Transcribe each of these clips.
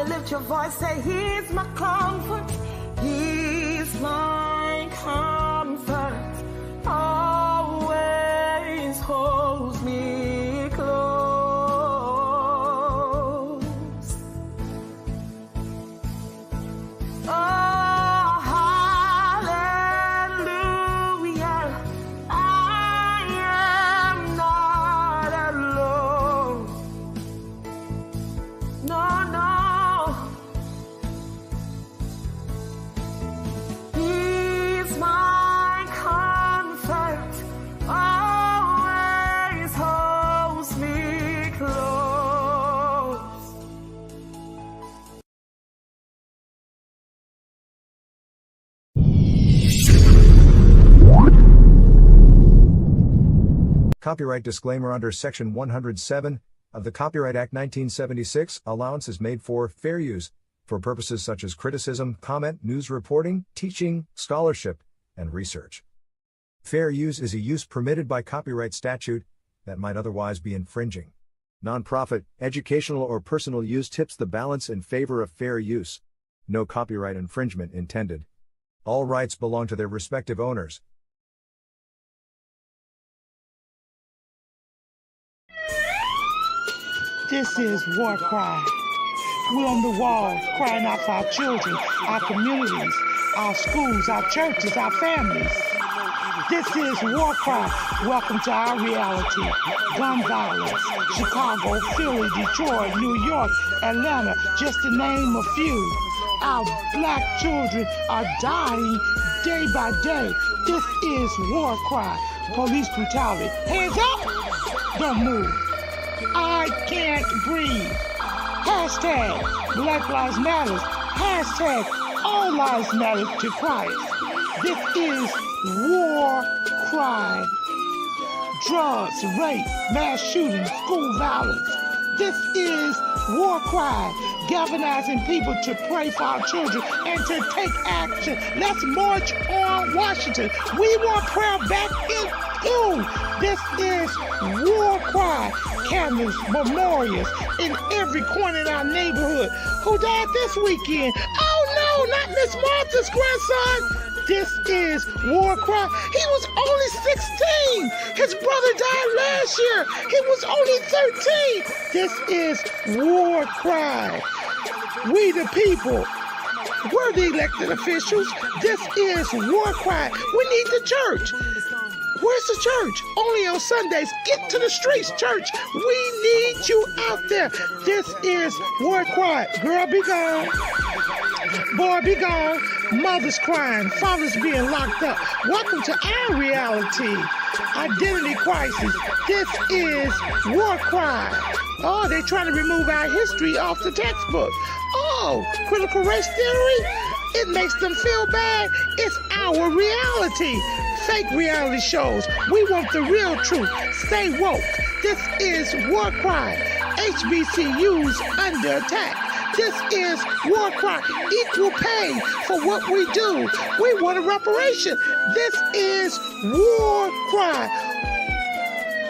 lift your voice, say, He's my comfort, He's my comfort, always holds me close. Oh, hallelujah, I am not alone. No, no. He's my comfort, always holds me close. Copyright disclaimer: under Section 107 of the Copyright Act 1976, allowance is made for fair use for purposes such as criticism, comment, news reporting, teaching, scholarship, and research. Fair use is a use permitted by copyright statute that might otherwise be infringing. Nonprofit, educational, or personal use tips the balance in favor of fair use. No copyright infringement intended. All rights belong to their respective owners. This is War Cry. We're on the wall crying out for our children, our communities, our schools, our churches, our families. This is War Cry. Welcome to our reality. Gun violence. Chicago, Philly, Detroit, New York, Atlanta, just to name a few. Our black children are dying day by day. This is War Cry. Police brutality. Hands up! Don't move. I can't breathe. Hashtag Black Lives Matter. Hashtag All Lives Matter to Christ. This is War Cry. drugs, rape, mass shootings, school violence. This is War Cry, galvanizing people to pray for our children and to take action. Let's march on Washington. We want prayer back in you. This is War Cry, candles, memorials in every corner in our neighborhood. Who died this weekend? Oh no, not Miss Martha's grandson. This is War Cry. He was only 16. His brother died last year. He was only 13. This is War Cry. We the people. We're the elected officials. This is War Cry. We need the church. Where's the church? Only on Sundays. Get to the streets, church. We need you out there. This is War Cry. Girl, be gone. Boy, be gone. Mothers crying. Fathers being locked up. Welcome to our reality. Identity crisis. This is War Cry. Oh, they're trying to remove our history off the textbook. Oh, critical race theory? It makes them feel bad. It's our reality. Fake reality shows. We want the real truth. Stay woke. This is War Cry. HBCUs under attack. This is War Cry. Equal pay for what we do. We want a reparation. This is War Cry.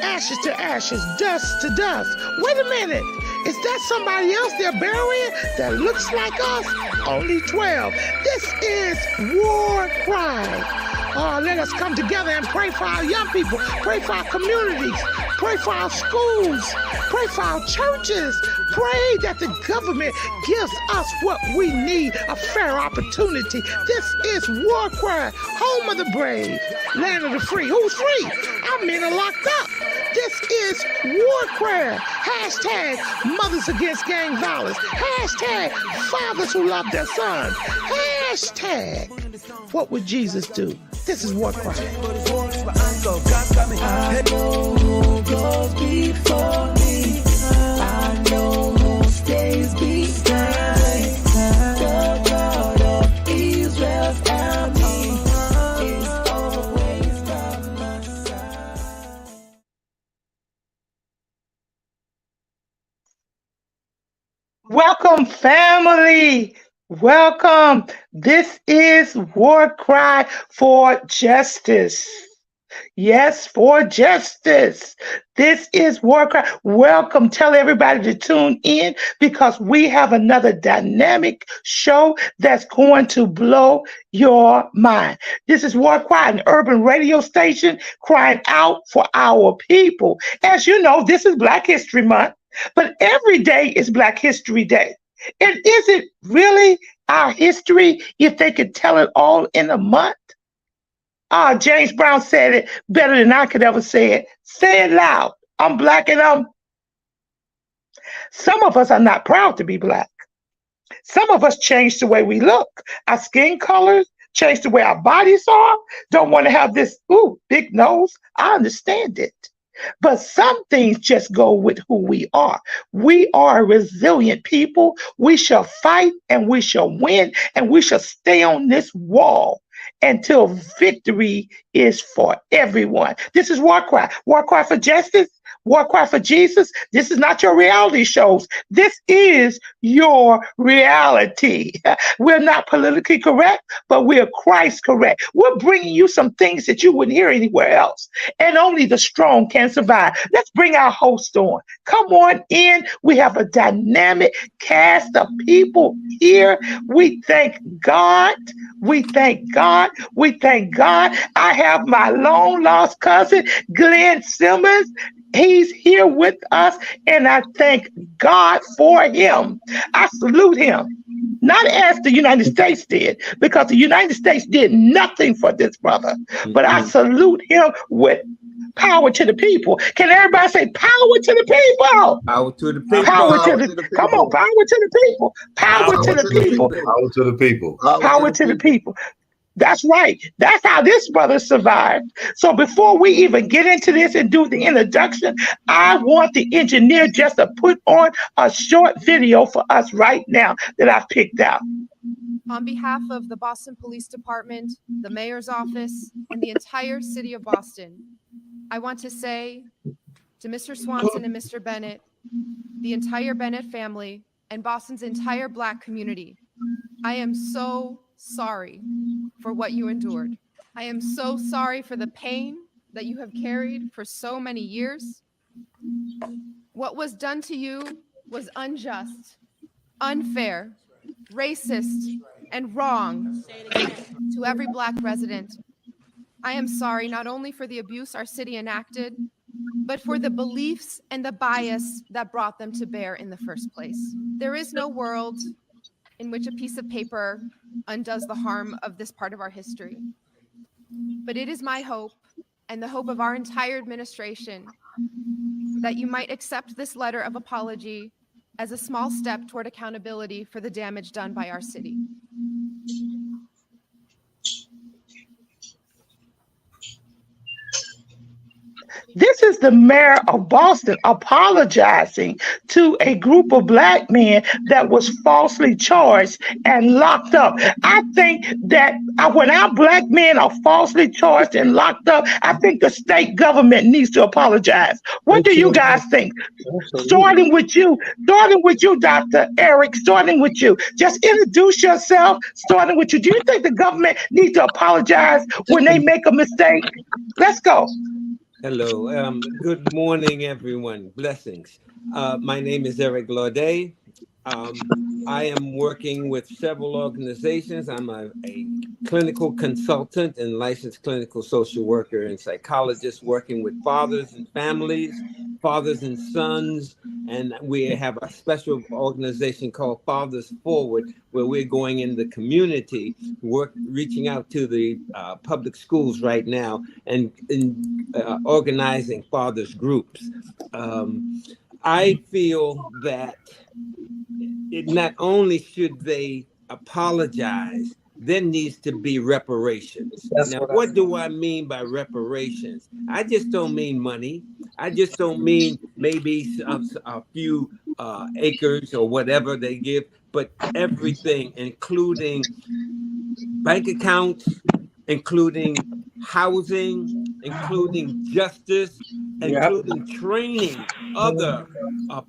Ashes to ashes, dust to dust. Wait a minute. Is that somebody else they're burying that looks like us? Only 12. This is War Cry. Oh, let us come together and pray for our young people, pray for our communities, pray for our schools, pray for our churches, pray that the government gives us what we need, a fair opportunity. This is War Cry, home of the brave, land of the free. Who's free? Our men are locked up. This is War Cry. Hashtag mothers against gang violence. Hashtag fathers who love their sons. Hashtag what would Jesus do? This is War Cry. I know who goes before me. I know who stays behind. The God of Israel's army is always by my side. Welcome, family. Welcome. This is War Cry for Justice. Yes, for justice. This is War Cry. Welcome. Tell everybody to tune in because we have another dynamic show that's going to blow your mind. This is War Cry, an urban radio station crying out for our people. As you know, this is Black History Month, but every day is Black History Day. And is it really our history if they could tell it all in a month? James Brown said it better than I could ever say it. Say it loud. I'm Black and some of us are not proud to be Black. Some of us changed the way we look. Our skin colors changed the way our bodies are. Don't want to have this, big nose. I understand it. But some things just go with who we are. We are a resilient people. We shall fight and we shall win and we shall stay on this wall until victory is for everyone. This is War Cry. War Cry for justice. War Cry for Jesus. This is not your reality shows. This is your reality. We're not politically correct, but we're Christ correct. We're bringing you some things that you wouldn't hear anywhere else. And only the strong can survive. Let's bring our host on. Come on in. We have a dynamic cast of people here. We thank God. We thank God. We thank God. I have my long lost cousin, Glynn Simmons. He's here with us, and I thank God for him. I salute him, not as the United States did, because the United States did nothing for this brother, but I salute him with power to the people. Can everybody say power to the people? Power to the people. Power to the people. Come on, power to the people. Power to the people. Power to the people. Power to the people. That's right. That's how this brother survived. So before we even get into this and do the introduction, I want the engineer just to put on a short video for us right now that I've picked out. On behalf of the Boston Police Department, the Mayor's Office, and the entire city of Boston, I want to say to Mr. Swanson and Mr. Bennett, the entire Bennett family, and Boston's entire Black community, I am so sorry for what you endured. I am so sorry for the pain that you have carried for so many years. What was done to you was unjust, unfair, racist, and wrong to every Black resident. I am sorry not only for the abuse our city enacted, but for the beliefs and the bias that brought them to bear in the first place. There is no world in which a piece of paper undoes the harm of this part of our history. But it is my hope and the hope of our entire administration that you might accept this letter of apology as a small step toward accountability for the damage done by our city. This is the mayor of Boston apologizing to a group of Black men that was falsely charged and locked up. I think that when our Black men are falsely charged and locked up, I think the state government needs to apologize. What do you guys think? Starting with you, Dr. Eric, starting with you. Just introduce yourself, starting with you. Do you think the government needs to apologize when they make a mistake? Let's go. Hello. Good morning, everyone. Blessings. My name is Eric Laudet. I am working with several organizations. I'm a clinical consultant and licensed clinical social worker and psychologist working with fathers and families, fathers and sons. And we have a special organization called Fathers Forward, where we're going in the community, reaching out to the public schools right now and organizing fathers groups. I feel that not only should they apologize, there needs to be reparations. Now, what do I mean by reparations? I just don't mean money. I just don't mean maybe a few acres or whatever they give, but everything, including bank accounts, including housing, including justice, including training other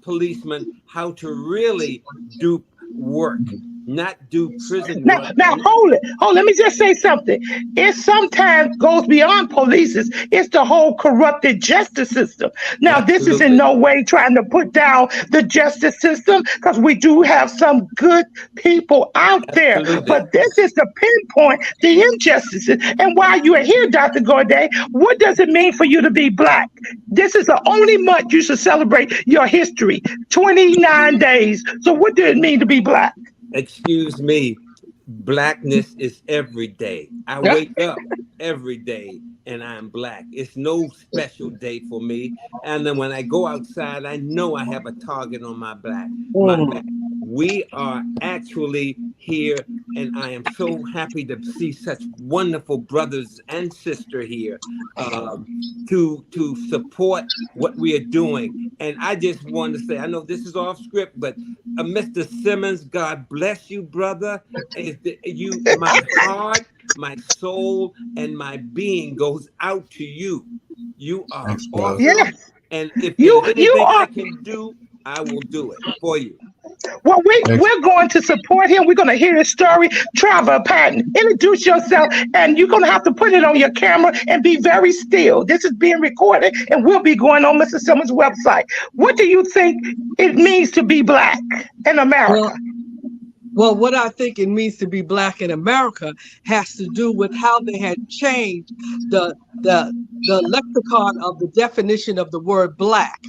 policemen how to really do work, not do prison work. Now, hold it. Let me just say something. It sometimes goes beyond police. It's the whole corrupted justice system. Now, This is in no way trying to put down the justice system, because we do have some good people out there. But this is to pinpoint the injustices. And while you are here, Dr. Gourdet, what does it mean for you to be Black? This is the only month you should celebrate your history, 29 days. So what does it mean to be Black? Excuse me, Blackness is every day. I wake up every day and I'm Black. It's no special day for me. And then when I go outside, I know I have a target on my back. We are actually here, and I am so happy to see such wonderful brothers and sisters here to support what we are doing. And I just want to say, I know this is off script, but Mr. Simmons, God bless you, brother. My heart, my soul, and my being goes out to you. You are awesome. Yes. And if there's anything I can do, I will do it for you. Well, we're going to support him. We're going to hear his story. Trevor Patton, introduce yourself, and you're going to have to put it on your camera and be very still. This is being recorded and will be going on Mr. Simmons' website. What do you think it means to be Black in America? Well, what I think it means to be Black in America has to do with how they had changed the lexicon of the definition of the word Black.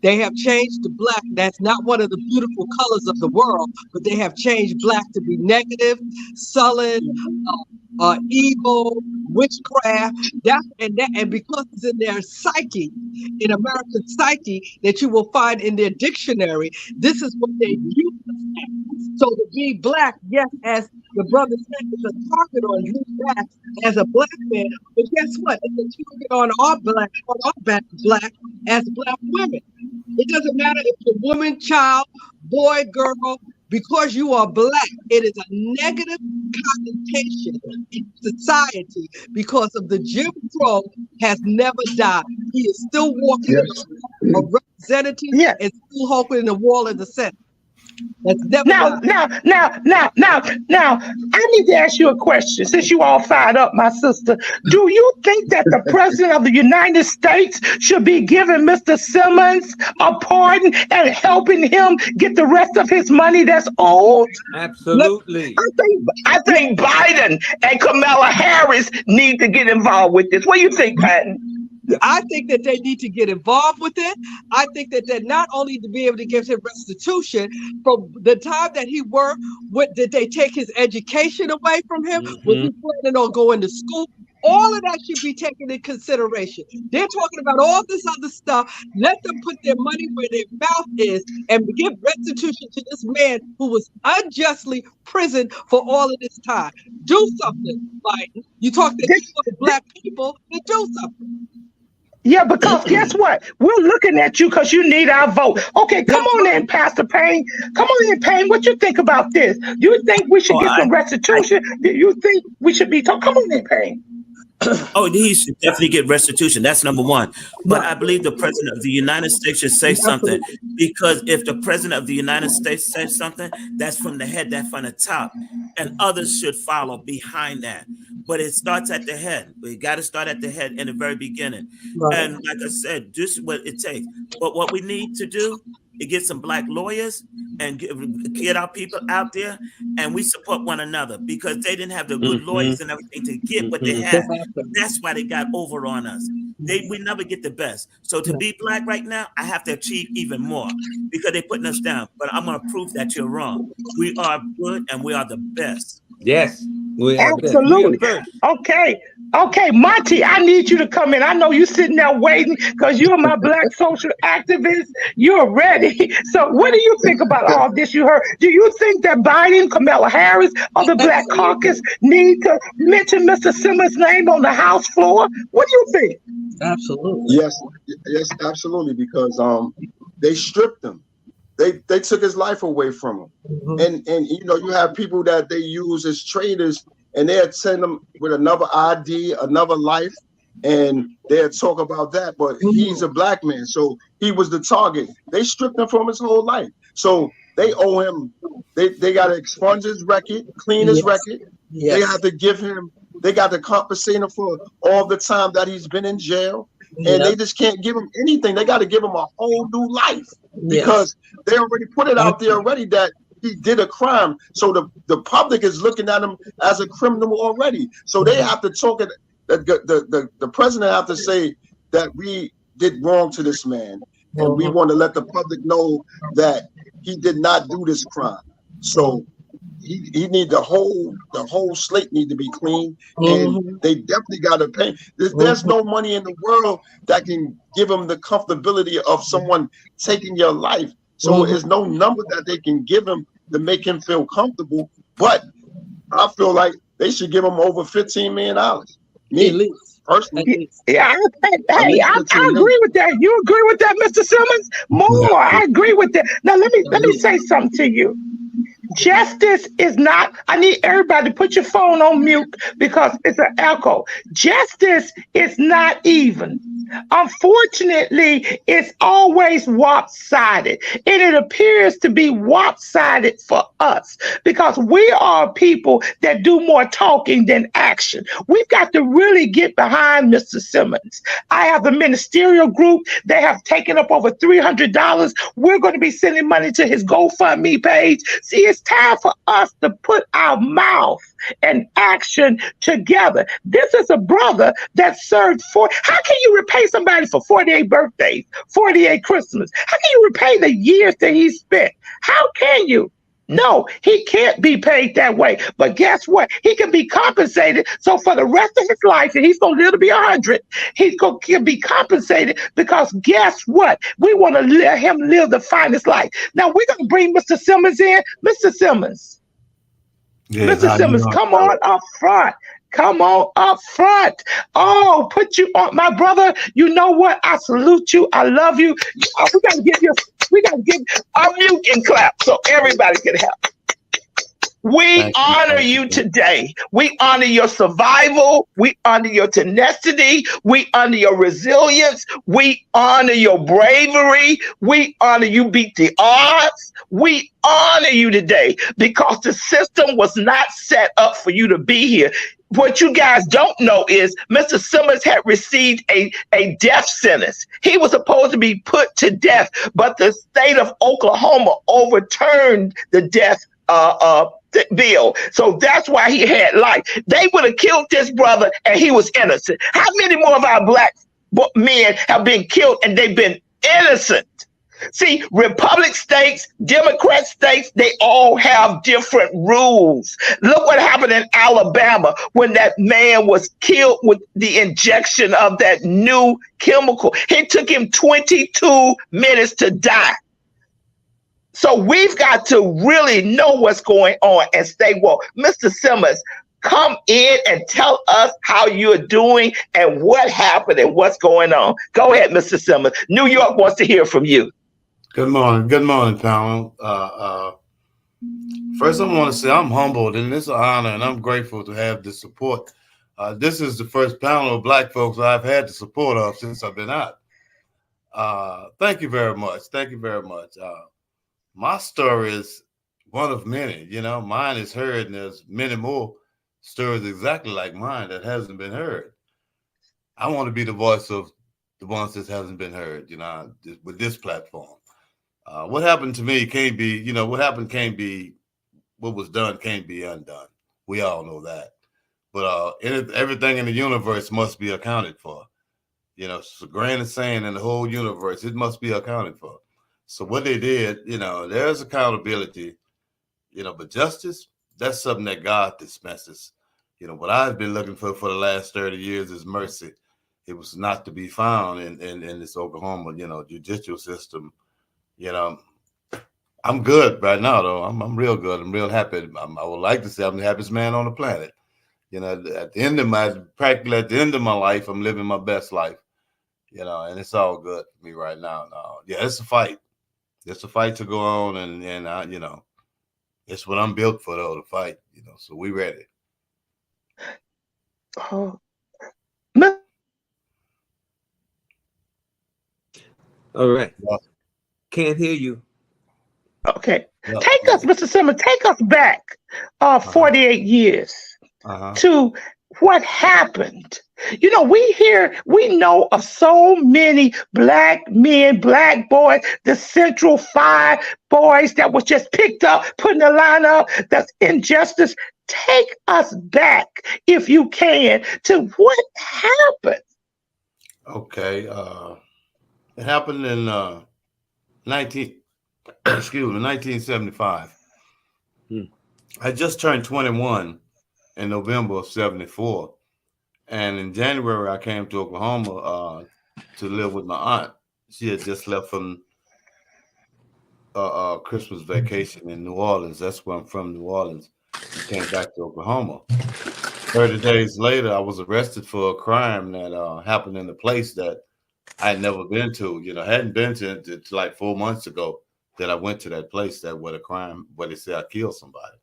They have changed the Black. That's not one of the beautiful colors of the world, but they have changed Black to be negative, sullen, evil, witchcraft. And because it's in their psyche, in American psyche, that you will find in their dictionary, this is what they use. So to be Black, yes, as the brother said, it's a target on your back as a Black man. But guess what? It's a target on our back, Black, as Black women. It doesn't matter if you're woman, child, boy, girl, because you are Black. it is a negative connotation in society because of the Jim Crow has never died. He is still walking around a representative and still hoping the wall in the center. That's never now, I need to ask you a question. Since you all fired up, my sister, do you think that the President of the United States should be giving Mr. Simmons a pardon and helping him get the rest of his money that's owed? Absolutely. I think Biden and Kamala Harris need to get involved with this. What do you think, Patton? I think that they need to get involved with it. I think that they not only to be able to give him restitution from the time that he worked, did they take his education away from him? Was he planning on going to school? All of that should be taken into consideration. They're talking about all this other stuff. Let them put their money where their mouth is and give restitution to this man who was unjustly imprisoned for all of this time. Do something, Biden. You talk to Black people, then do something. Yeah, because guess what? We're looking at you because you need our vote. Okay, come on in, Pastor Payne. Come on in, Payne. What you think about this? Do you think we should get some restitution? Do you think we should be talking? Come on in, Payne. Oh, he should definitely get restitution. That's number one. But I believe the President of the United States should say something, because if the President of the United States says something, that's from the head, that's from the top, and others should follow behind that. But it starts at the head. We got to start at the head in the very beginning. Right. And like I said, this is what it takes. But what we need to do is get some Black lawyers and get our people out there, and we support one another, because they didn't have the good lawyers and everything to get what they had. That's why they got over on us. We never get the best. So to be Black right now, I have to achieve even more, because they're putting us down. But I'm going to prove that you're wrong. We are good and we are the best. Yes. Absolutely. Okay, Monty, I need you to come in. I know you're sitting there waiting because you're my Black social activist. You're ready. So what do you think about all this you heard? Do you think that Biden, Kamala Harris, or the Black Caucus need to mention Mr. Simmons' name on the House floor? What do you think? Absolutely. Yes, absolutely, because they stripped him. They took his life away from him. And you know, you have people that they use as traitors, and they'll send them with another ID, another life, and they'll talk about that. But he's a Black man, so he was the target. They stripped him from his whole life. So they owe him, they got to expunge his record, clean his record. They have to give him, they got to compensate him for all the time that he's been in jail. And they just can't give him anything. They got to give him a whole new life, because they already put it out there already that he did a crime. So the public is looking at him as a criminal already. So they have to talk it. The president have to say that we did wrong to this man, and we want to let the public know that he did not do this crime. So he need the whole slate need to be clean, and they definitely got to pay. There's no money in the world that can give him the comfortability of someone taking your life. So there's no number that they can give him to make him feel comfortable. But I feel like they should give him over $15 million. Me personally. Yeah, I agree with that. You agree with that, Mr. Simmons? More, I agree with that. Now let me say something to you. Justice is not, I need everybody to put your phone on mute because it's an echo. Justice is not even. Unfortunately, it's always lopsided, and it appears to be lopsided for us because we are people that do more talking than action. We've got to really get behind Mr. Simmons. I have a ministerial group. They have taken up over $300. We're going to be sending money to his GoFundMe page. See, it's time for us to put our mouth and action together. This is a brother that served how can you repay somebody for 48 birthdays, 48 Christmas? How can you repay the years that he spent? How can you? No, he can't be paid that way. But guess what? He can be compensated. So for the rest of his life, and he's going to live to be 100, he's going to be compensated because guess what? We want to let him live the finest life. Now we're going to bring Mr. Simmons in. Mr. Simmons. Yeah, Mr. Simmons, come on up front. Come on up front. Oh, put you on, my brother. You know what? I salute you. I love you. We got to give a mute and clap so everybody can help. We honor you today. We honor your survival. We honor your tenacity. We honor your resilience. We honor your bravery. We honor you beat the odds. We honor you today because the system was not set up for you to be here. What you guys don't know is Mr. Simmons had received a death sentence. He was supposed to be put to death, but the state of Oklahoma overturned the death bill. So that's why he had life. They would have killed this brother and he was innocent. How many more of our black men have been killed and they've been innocent? See, Republic states, Democrat states, they all have different rules. Look what happened in Alabama when that man was killed with the injection of that new chemical. It took him 22 minutes to die. So we've got to really know what's going on and stay woke. Mr. Simmons, come in and tell us how you're doing and what happened and what's going on. Go ahead, Mr. Simmons. New York wants to hear from you. Good morning, panel. First, I want to say I'm humbled and it's an honor and I'm grateful to have the support. This is the first panel of black folks I've had the support of since I've been out. Thank you very much. Thank you very much. My story is one of many. You know, mine is heard, and there's many more stories exactly like mine that hasn't been heard. I want to be the voice of the ones that hasn't been heard, you know, with this platform. What happened to me can't be, you know, what happened can't be, what was done can't be undone. We all know that. But everything in the universe must be accounted for. You know, it's a grain of sand in the whole universe. It must be accounted for. So what they did, you know, there's accountability, you know, but justice, that's something that God dispenses. You know, what I've been looking for the last 30 years is mercy. It was not to be found in this Oklahoma, you know, judicial system. You know, I'm good right now, though. I'm real good. I'm real happy. I would like to say I'm the happiest man on the planet. You know, at the end of my life, I'm living my best life. You know, and it's all good for me right now. Yeah, it's a fight. It's a fight to go on, and you know, it's what I'm built for, though, to fight. You know, so we ready. Oh. All right. Can't hear you. Okay. Take us, Mr. Simmons, take us back 48 years to what happened. You know, we know of so many black men, black boys, the Central 5 boys that was just picked up, put in the lineup. That's injustice. Take us back, if you can, to what happened. Okay. It happened in 1975. I just turned 21 in November of 74. And in January, I came to Oklahoma to live with my aunt. She had just left from Christmas vacation in New Orleans. That's where I'm from, New Orleans. I came back to Oklahoma. 30 days later, I was arrested for a crime that happened in a place that I had never been to. You know, I hadn't been to like 4 months ago that I went to that place where they said I killed somebody.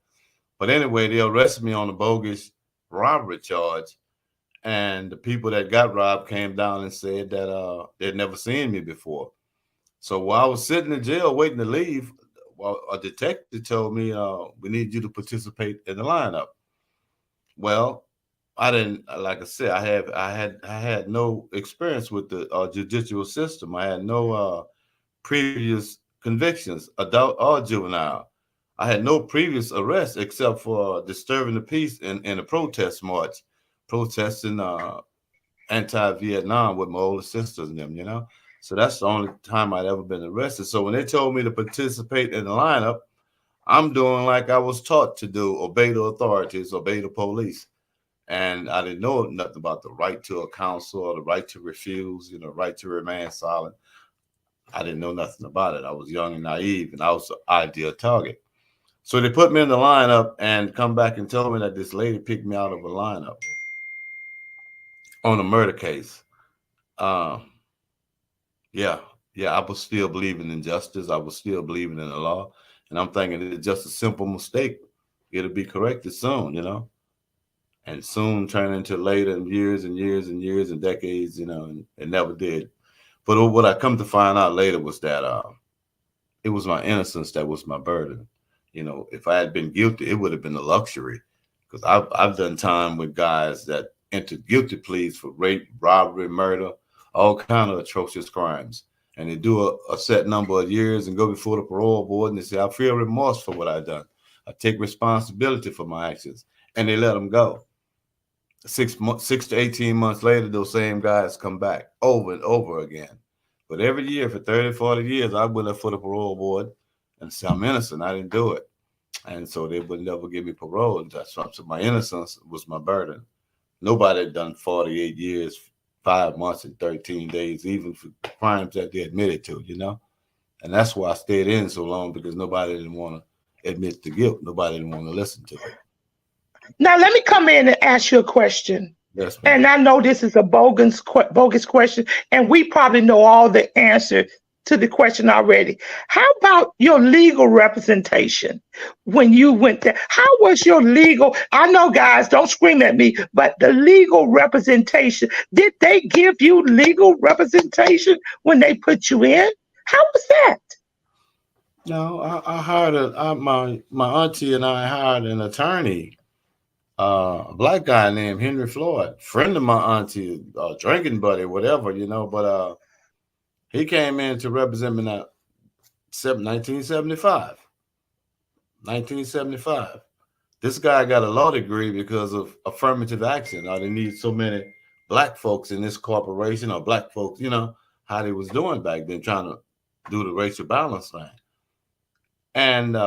But anyway, they arrested me on a bogus robbery charge. And the people that got robbed came down and said that they'd never seen me before. So while I was sitting in jail waiting to leave, a detective told me, we need you to participate in the lineup. Well, I didn't, like I said, I had no experience with the judicial system. I had no previous convictions, adult or juvenile. I had no previous arrests except for disturbing the peace in a protest march, protesting anti-Vietnam with my older sisters and them, you know. So that's the only time I'd ever been arrested. So when they told me to participate in the lineup, I'm doing like I was taught to do, obey the authorities, obey the police. And I didn't know nothing about the right to a counsel or the right to refuse, you know, right to remain silent. I didn't know nothing about it. I was young and naive, and I was the ideal target. So they put me in the lineup and come back and told me that this lady picked me out of a lineup on a murder case. Yeah, I was still believing in justice. I was still believing in the law. And I'm thinking it's just a simple mistake. It'll be corrected soon, you know, and soon turn into later and years and years and years and decades, you know, and it never did. But what I come to find out later was that it was my innocence that was my burden. You know, if I had been guilty, it would have been a luxury, because I've done time with guys that entered guilty pleas for rape, robbery, murder, all kind of atrocious crimes, and they do a set number of years and go before the parole board and they say, I feel remorse for what I've done. I take responsibility for my actions, and they let them go. 6 to 18 months later, those same guys come back over and over again. But every year for 30, 40 years, I went up for the parole board and say, I'm innocent. I didn't do it. And so they would never give me parole. And that's so my innocence was my burden. Nobody had done 48 years, 5 months, and 13 days, even for crimes that they admitted to, you know? And that's why I stayed in so long, because nobody didn't want to admit to guilt. Nobody didn't want to listen to it. Now, let me come in and ask you a question. Yes, ma'am. And I know this is a bogus question, and we probably know all the answer to the question already. How about your legal representation when you went there? How was your legal? I know, guys, don't scream at me, but the legal representation, did they give you legal representation when they put you in? How was that? No, I hired my auntie and I hired an attorney, a black guy named Henry Floyd, friend of my auntie, drinking buddy, whatever, you know. But he came in to represent me in 1975. 1975. This guy got a law degree because of affirmative action. They need so many black folks in this corporation, or black folks, you know, how they was doing back then, trying to do the racial balance thing. And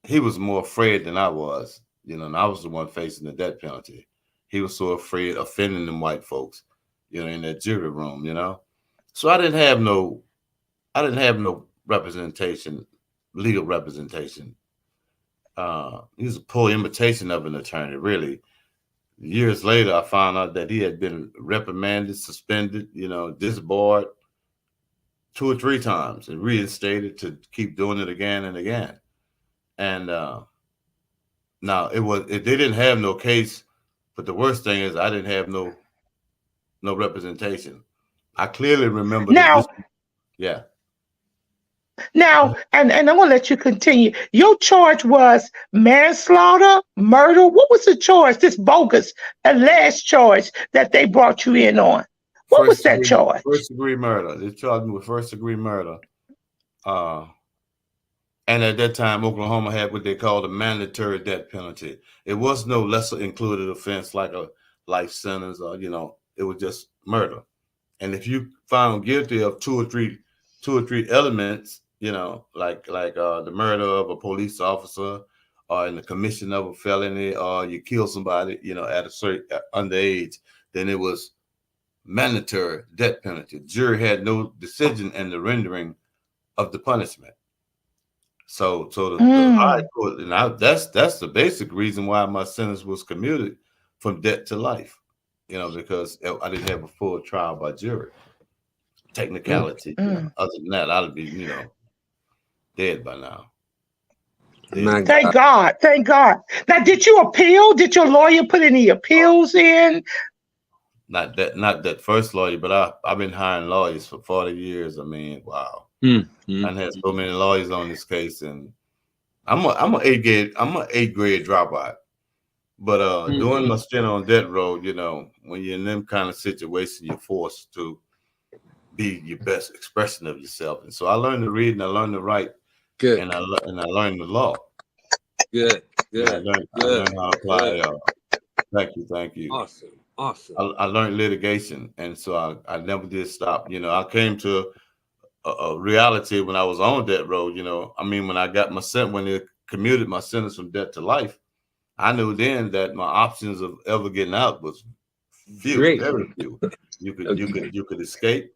he was more afraid than I was, you know, and I was the one facing the death penalty. He was so afraid of offending them white folks, you know, in that jury room, you know. So I didn't have no representation, legal representation. He was a poor imitation of an attorney, really. Years later, I found out that he had been reprimanded, suspended, you know, disbarred 2 or 3 times and reinstated to keep doing it again and again. And now they didn't have no case, but the worst thing is I didn't have no representation. I clearly remember now. Yeah. Now, and I'm gonna let you continue. Your charge was manslaughter, murder. What was the charge? This bogus alleged charge that they brought you in on. What was that charge? First degree murder. They charged me with first degree murder. And at that time, Oklahoma had what they called a mandatory death penalty. It was no lesser included offense like a life sentence, or, you know, it was just murder. And if you found guilty of two or three elements, you know, like the murder of a police officer, or in the commission of a felony, or you kill somebody, you know, at a certain underage, then it was mandatory death penalty. The jury had no decision in the rendering of the punishment. So the high court, and that's the basic reason why my sentence was commuted from death to life, you know, because I didn't have a full trial by jury. Technicality. You know, other than that, I'd be, you know, dead by now. Thank God. Thank God. Now, did you appeal? Did your lawyer put any appeals in? Not that first lawyer, but I've been hiring lawyers for 40 years. I mean, wow. I had so many lawyers on this case, and I'm an 8th grade dropout. But during my stint on death row, you know, when you're in them kind of situations, you're forced to be your best expression of yourself. And so I learned to read and I learned to write. Good. And I learned the law. Good. I learned how to apply. Thank you. Awesome. I learned litigation, and so I never did stop. You know, I came to a reality when I was on death row. You know, I mean, when I got my sentence, when they commuted my sentence from death to life, I knew then that my options of ever getting out was few, very few. You could escape,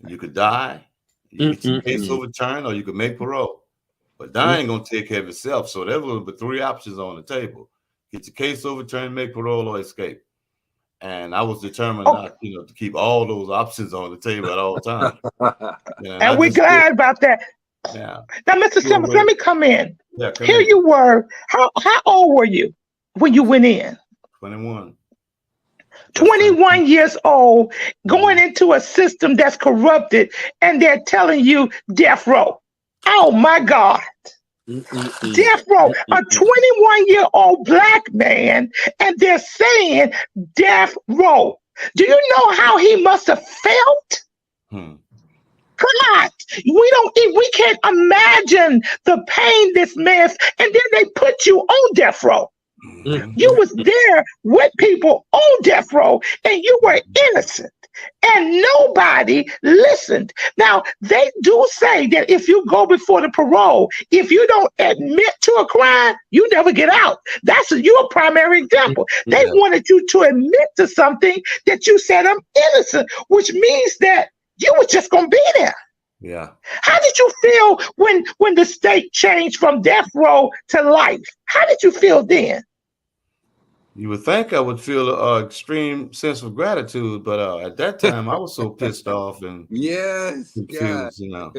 you could die, you get your case overturned, or you could make parole. But dying gonna take care of itself. So there were 3 options on the table: get your case overturned, make parole, or escape. And I was determined not, you know, to keep all those options on the table at all times. You know, and we're glad about that. Yeah. Now, Mr. Simmons, let me come in. Yeah, come Here in. you were. How old were you when you went in? 21. 21 years old, going into a system that's corrupted, and they're telling you death row. Oh my God. Death row. A 21-year-old black man, and they're saying death row. Do you know how he must have felt? God, we can't imagine the pain this man, and then they put you on death row. You was there with people on death row, and you were innocent, and nobody listened. Now, they do say that if you go before the parole, if you don't admit to a crime, you never get out. That's your primary example. They wanted you to admit to something that you said, I'm innocent, which means that you was just going to be there. Yeah. How did you feel when the state changed from death row to life? How did you feel then? You would think I would feel an extreme sense of gratitude, but at that time I was so pissed off and confused, you know.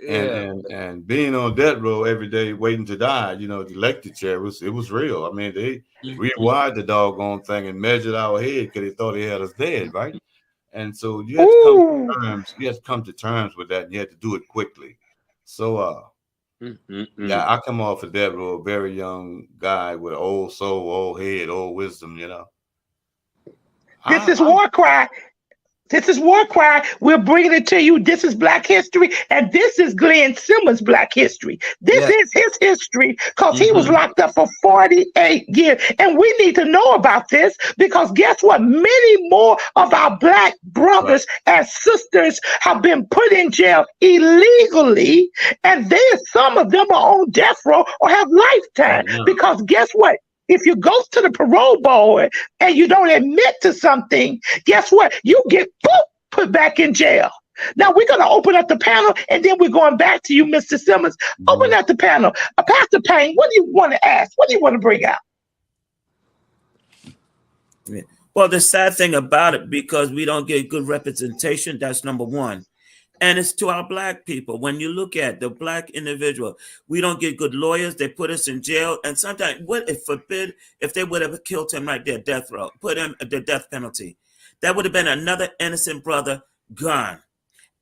And being on death row every day waiting to die, you know, the electric chair was real. I mean, they rewired the doggone thing and measured our head because they thought they had us dead, right? And so you had to come to terms. You had to come to terms with that, and you had to do it quickly. So yeah, I come off of death row, a very young guy with old soul, old head, old wisdom, you know. This is war cry. This is war cry. We're bringing it to you. This is Black history, and this is Glynn Simmons' Black history. This is his history because he was locked up for 48 years, and we need to know about this because guess what? Many more of our Black brothers and sisters have been put in jail illegally, and some of them are on death row or have lifetime because guess what? If you go to the parole board and you don't admit to something, guess what? You get put back in jail. Now we're going to open up the panel, and then we're going back to you, Mr. Simmons. Open up the panel. Pastor Payne, what do you want to ask? What do you want to bring out? Well, the sad thing about it, because we don't get good representation, that's number one. And it's to our Black people. When you look at the Black individual, we don't get good lawyers. They put us in jail. And sometimes, what if forbid if they would have killed him right there, death row, put him the death penalty? That would have been another innocent brother gone.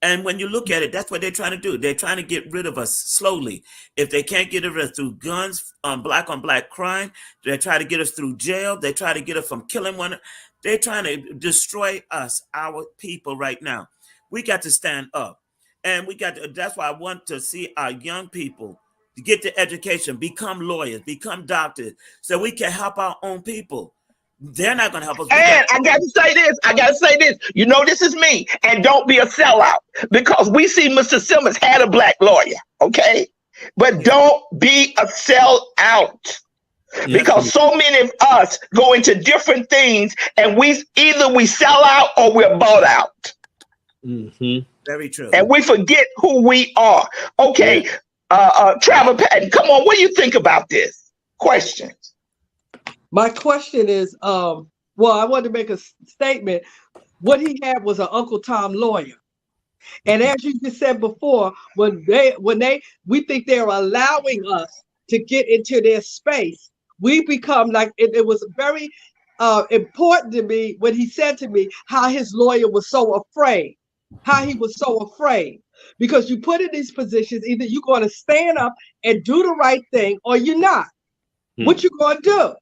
And when you look at it, that's what they're trying to do. They're trying to get rid of us slowly. If they can't get rid of us through guns, on black crime, they try to get us through jail. They try to get us from killing one. They're trying to destroy us, our people right now. We got to stand up, and that's why I want to see our young people to get the education, become lawyers, become doctors, so we can help our own people. They're not going to help us. And I got to say this. You know, this is me, and don't be a sellout because we see Mr. Simmons had a Black lawyer, okay? But don't be a sellout. Because so many of us go into different things, and either we sell out or we're bought out. Very true. And we forget who we are. Okay, Travel Patton, come on, what do you think about this question? My question is, well, I wanted to make a statement. What he had was an Uncle Tom lawyer. And as you just said before, when we think they're allowing us to get into their space, we become like, it was very important to me when he said to me how his lawyer was so afraid. How he was so afraid, because you put in these positions, either you're going to stand up and do the right thing or you're not. What you going to do?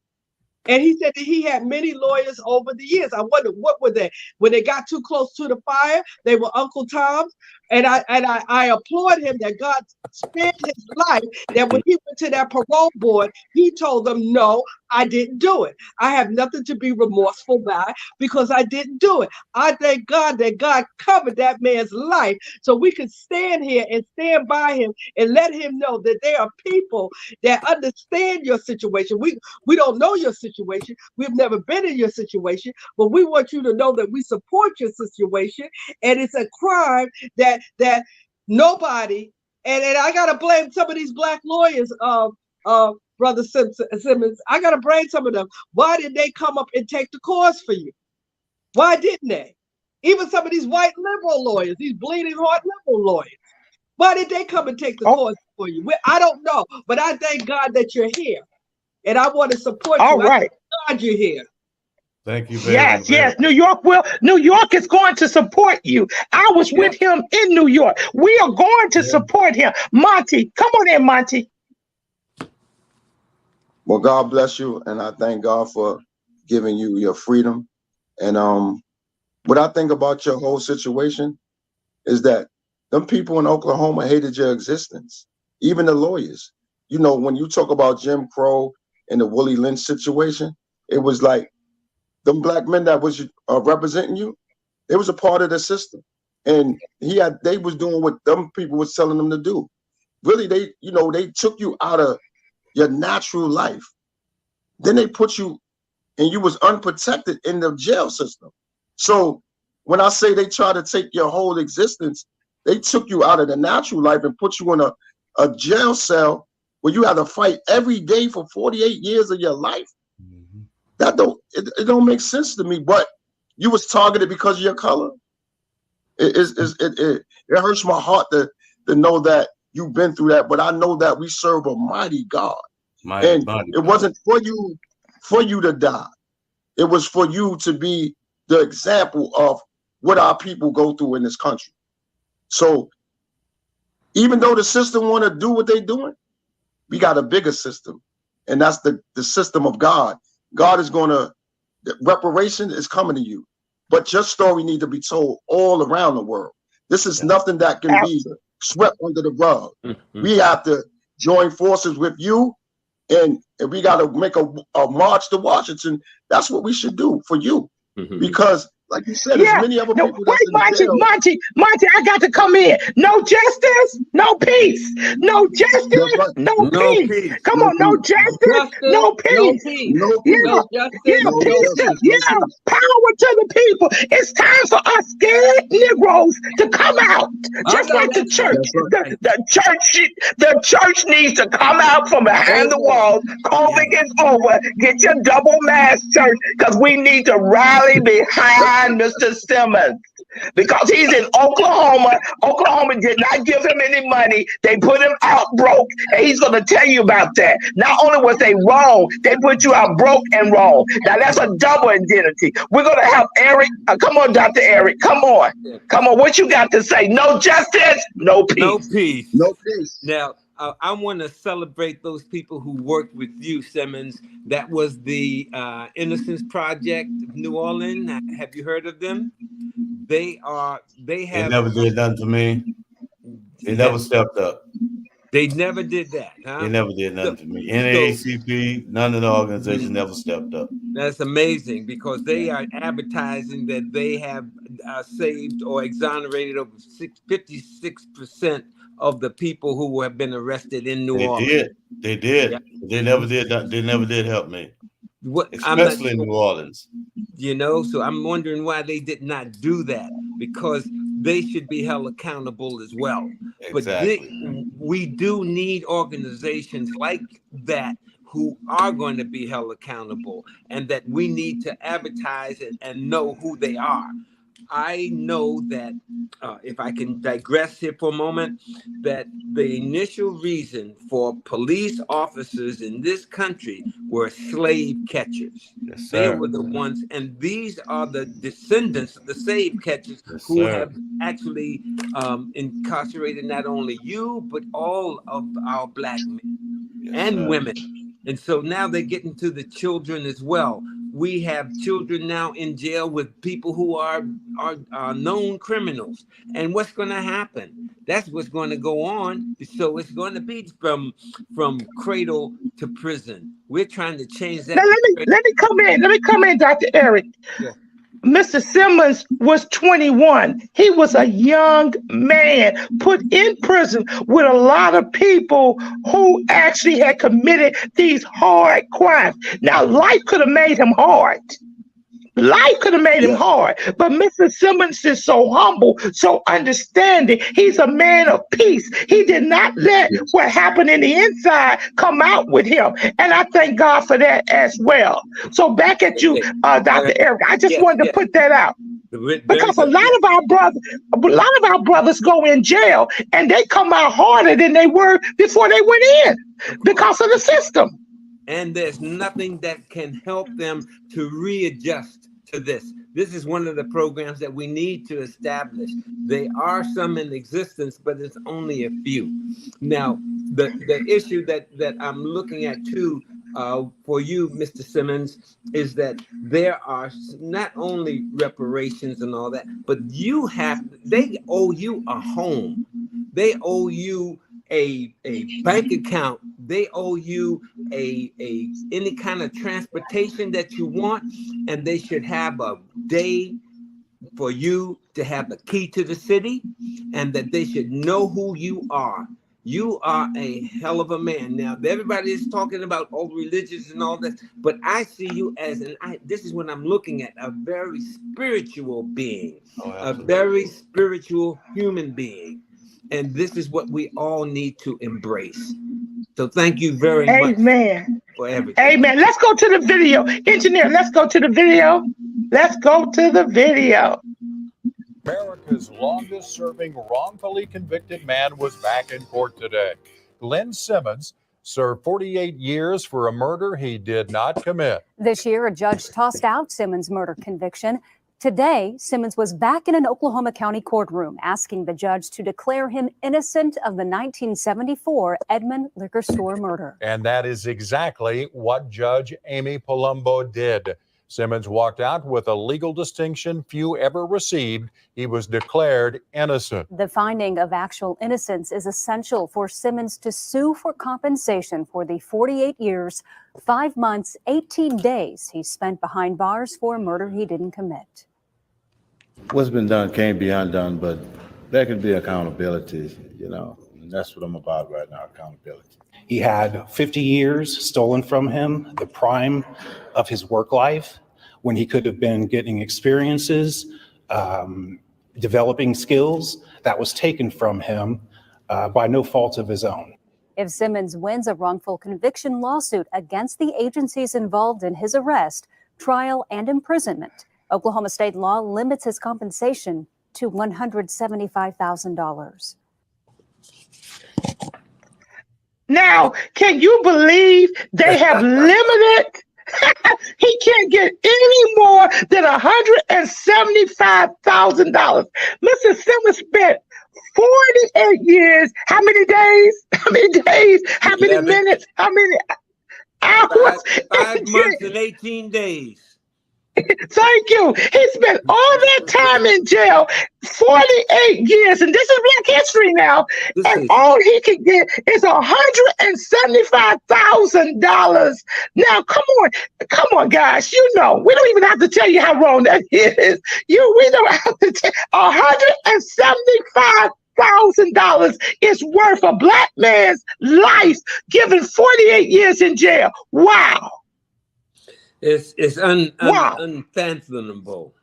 And he said that he had many lawyers over the years. I wonder what were they when they got too close to the fire. They were Uncle Tom's, and I applaud him that God spared his life. That when he went to that parole board, he told them, "No, I didn't do it. I have nothing to be remorseful by because I didn't do it." I thank God that God covered that man's life so we could stand here and stand by him and let him know that there are people that understand your situation. We don't know your situation. We've never been in your situation, but we want you to know that we support your situation, and it's a crime that nobody, and I gotta blame some of these Black lawyers, Brother Simmons. I gotta blame some of them. Why did they come up and take the cause for you? Why didn't they? Even some of these white liberal lawyers, these bleeding heart liberal lawyers. Why did they come and take the course for you? I don't know, but I thank God that you're here, and I want to support All you. right. I thank God you're here. Thank you very much. Yes. New York is going to support you. I was with him in New York. We are going to support him. Monty, come on in, Monty. Well, God bless you, and I thank God for giving you your freedom. And what I think about your whole situation is that them people in Oklahoma hated your existence, even the lawyers. You know, when you talk about Jim Crow and the Willie Lynch situation, it was like them black men that was representing you, they was a part of the system. And they was doing what them people was telling them to do. Really, they took you out of your natural life. Then they put you, and you was unprotected in the jail system. So when I say they try to take your whole existence, they took you out of the natural life and put you in a jail cell where you had to fight every day for 48 years of your life. Mm-hmm. That don't make sense to me. But you was targeted because of your color. It hurts my heart to know that you've been through that. But I know that we serve a mighty God. It wasn't for you to die. It was for you to be the example of what our people go through in this country. So even though the system want to do what they're doing, we got a bigger system, and that's the system of God. God is reparation is coming to you, but your story need to be told all around the world. This is nothing that can be swept under the rug. Mm-hmm. We have to join forces with you, and we got to make a march to Washington. That's what we should do for you, because like you said, there's many other people. Monty, I got to come in. No justice, no peace. No justice, no peace. Come on, no justice, no peace. Power to the people. It's time for us scared Negroes to come out, just like the church. The church needs to come out from behind the walls. COVID is over. Get your double mask, church, because we need to rally behind Mr. Simmons, because he's in Oklahoma. Oklahoma did not give him any money. They put him out broke, and he's going to tell you about that. Not only was they wrong, they put you out broke and wrong. Now that's a double identity. We're going to have Eric. Come on, Dr. Eric. Come on. What you got to say? No justice, no peace. No peace. No peace. Now, I want to celebrate those people who worked with you, Simmons. That was the Innocence Project of New Orleans. Have you heard of them? They never did nothing to me. They never stepped up. They never did that. Huh? They never did nothing to me. NAACP, none of the organizations never stepped up. That's amazing, because they are advertising that they have saved or exonerated over 56% of the people who have been arrested in New Orleans. They did. Yeah. They never did that. They never did help me. Especially in New Orleans. You know, so I'm wondering why they did not do that, because they should be held accountable as well. Exactly. But we do need organizations like that who are going to be held accountable, and that we need to advertise it and know who they are. I know that, if I can digress here for a moment, that the initial reason for police officers in this country were slave catchers. Yes, they were the ones, and these are the descendants of the slave catchers who have actually incarcerated not only you, but all of our Black men and women. And so now they're getting to the children as well. We have children now in jail with people who are known criminals. And what's going to happen? That's what's going to go on. So it's going to be from cradle to prison. We're trying to change that. Now, let me come in, Dr. Eric. Yeah. Mr. Simmons was 21. He was a young man put in prison with a lot of people who actually had committed these hard crimes. Now, life could have made him hard. Life could have made him hard. But Mr. Simmons is so humble, so understanding. He's a man of peace. He did not let what happened in the inside come out with him. And I thank God for that as well. So back at you, Dr. Eric. I just wanted to put that out. Because a lot of our brothers go in jail and they come out harder than they were before they went in because of the system. And there's nothing that can help them to readjust to this. This is one of the programs that we need to establish. There are some in existence, but it's only a few. Now, the issue that I'm looking at too, for you, Mr. Simmons, is that there are not only reparations and all that, but they owe you a home. They owe you a bank account. They owe you any kind of transportation that you want, and they should have a day for you to have the key to the city, and that they should know who you are. You are a hell of a man. Now, everybody is talking about all religious and all that, but I see you as this is what I'm looking at, a very spiritual being, a very spiritual human being. And this is what we all need to embrace. So thank you very much for everything. Amen. Let's go to the video. Engineer, let's go to the video. Let's go to the video. America's longest-serving wrongfully convicted man was back in court today. Glynn Simmons served 48 years for a murder he did not commit. This year, a judge tossed out Simmons' murder conviction. Today, Simmons was back in an Oklahoma County courtroom asking the judge to declare him innocent of the 1974 Edmond liquor store murder. And that is exactly what Judge Amy Palumbo did. Simmons walked out with a legal distinction few ever received. He was declared innocent. The finding of actual innocence is essential for Simmons to sue for compensation for the 48 years, 5 months, 18 days he spent behind bars for a murder he didn't commit. What's been done can't be undone, but there can be accountability, and that's what I'm about right now, accountability. He had 50 years stolen from him, the prime of his work life, when he could have been getting experiences, developing skills. That was taken from him by no fault of his own. If Simmons wins a wrongful conviction lawsuit against the agencies involved in his arrest, trial, and imprisonment, Oklahoma state law limits his compensation to $175,000. Now, can you believe they have limited? He can't get any more than $175,000. Mr. Simmons spent 48 years. How many days? How many days? How many minutes? How many hours? 5 months and 18 days. Thank you. He spent all that time in jail, 48 years, and this is Black History now, and all he can get is $175,000. Now, come on, guys. We don't even have to tell you how wrong that is. We don't have to tell. $175,000 is worth a Black man's life, given 48 years in jail. Wow. It's unfathomable.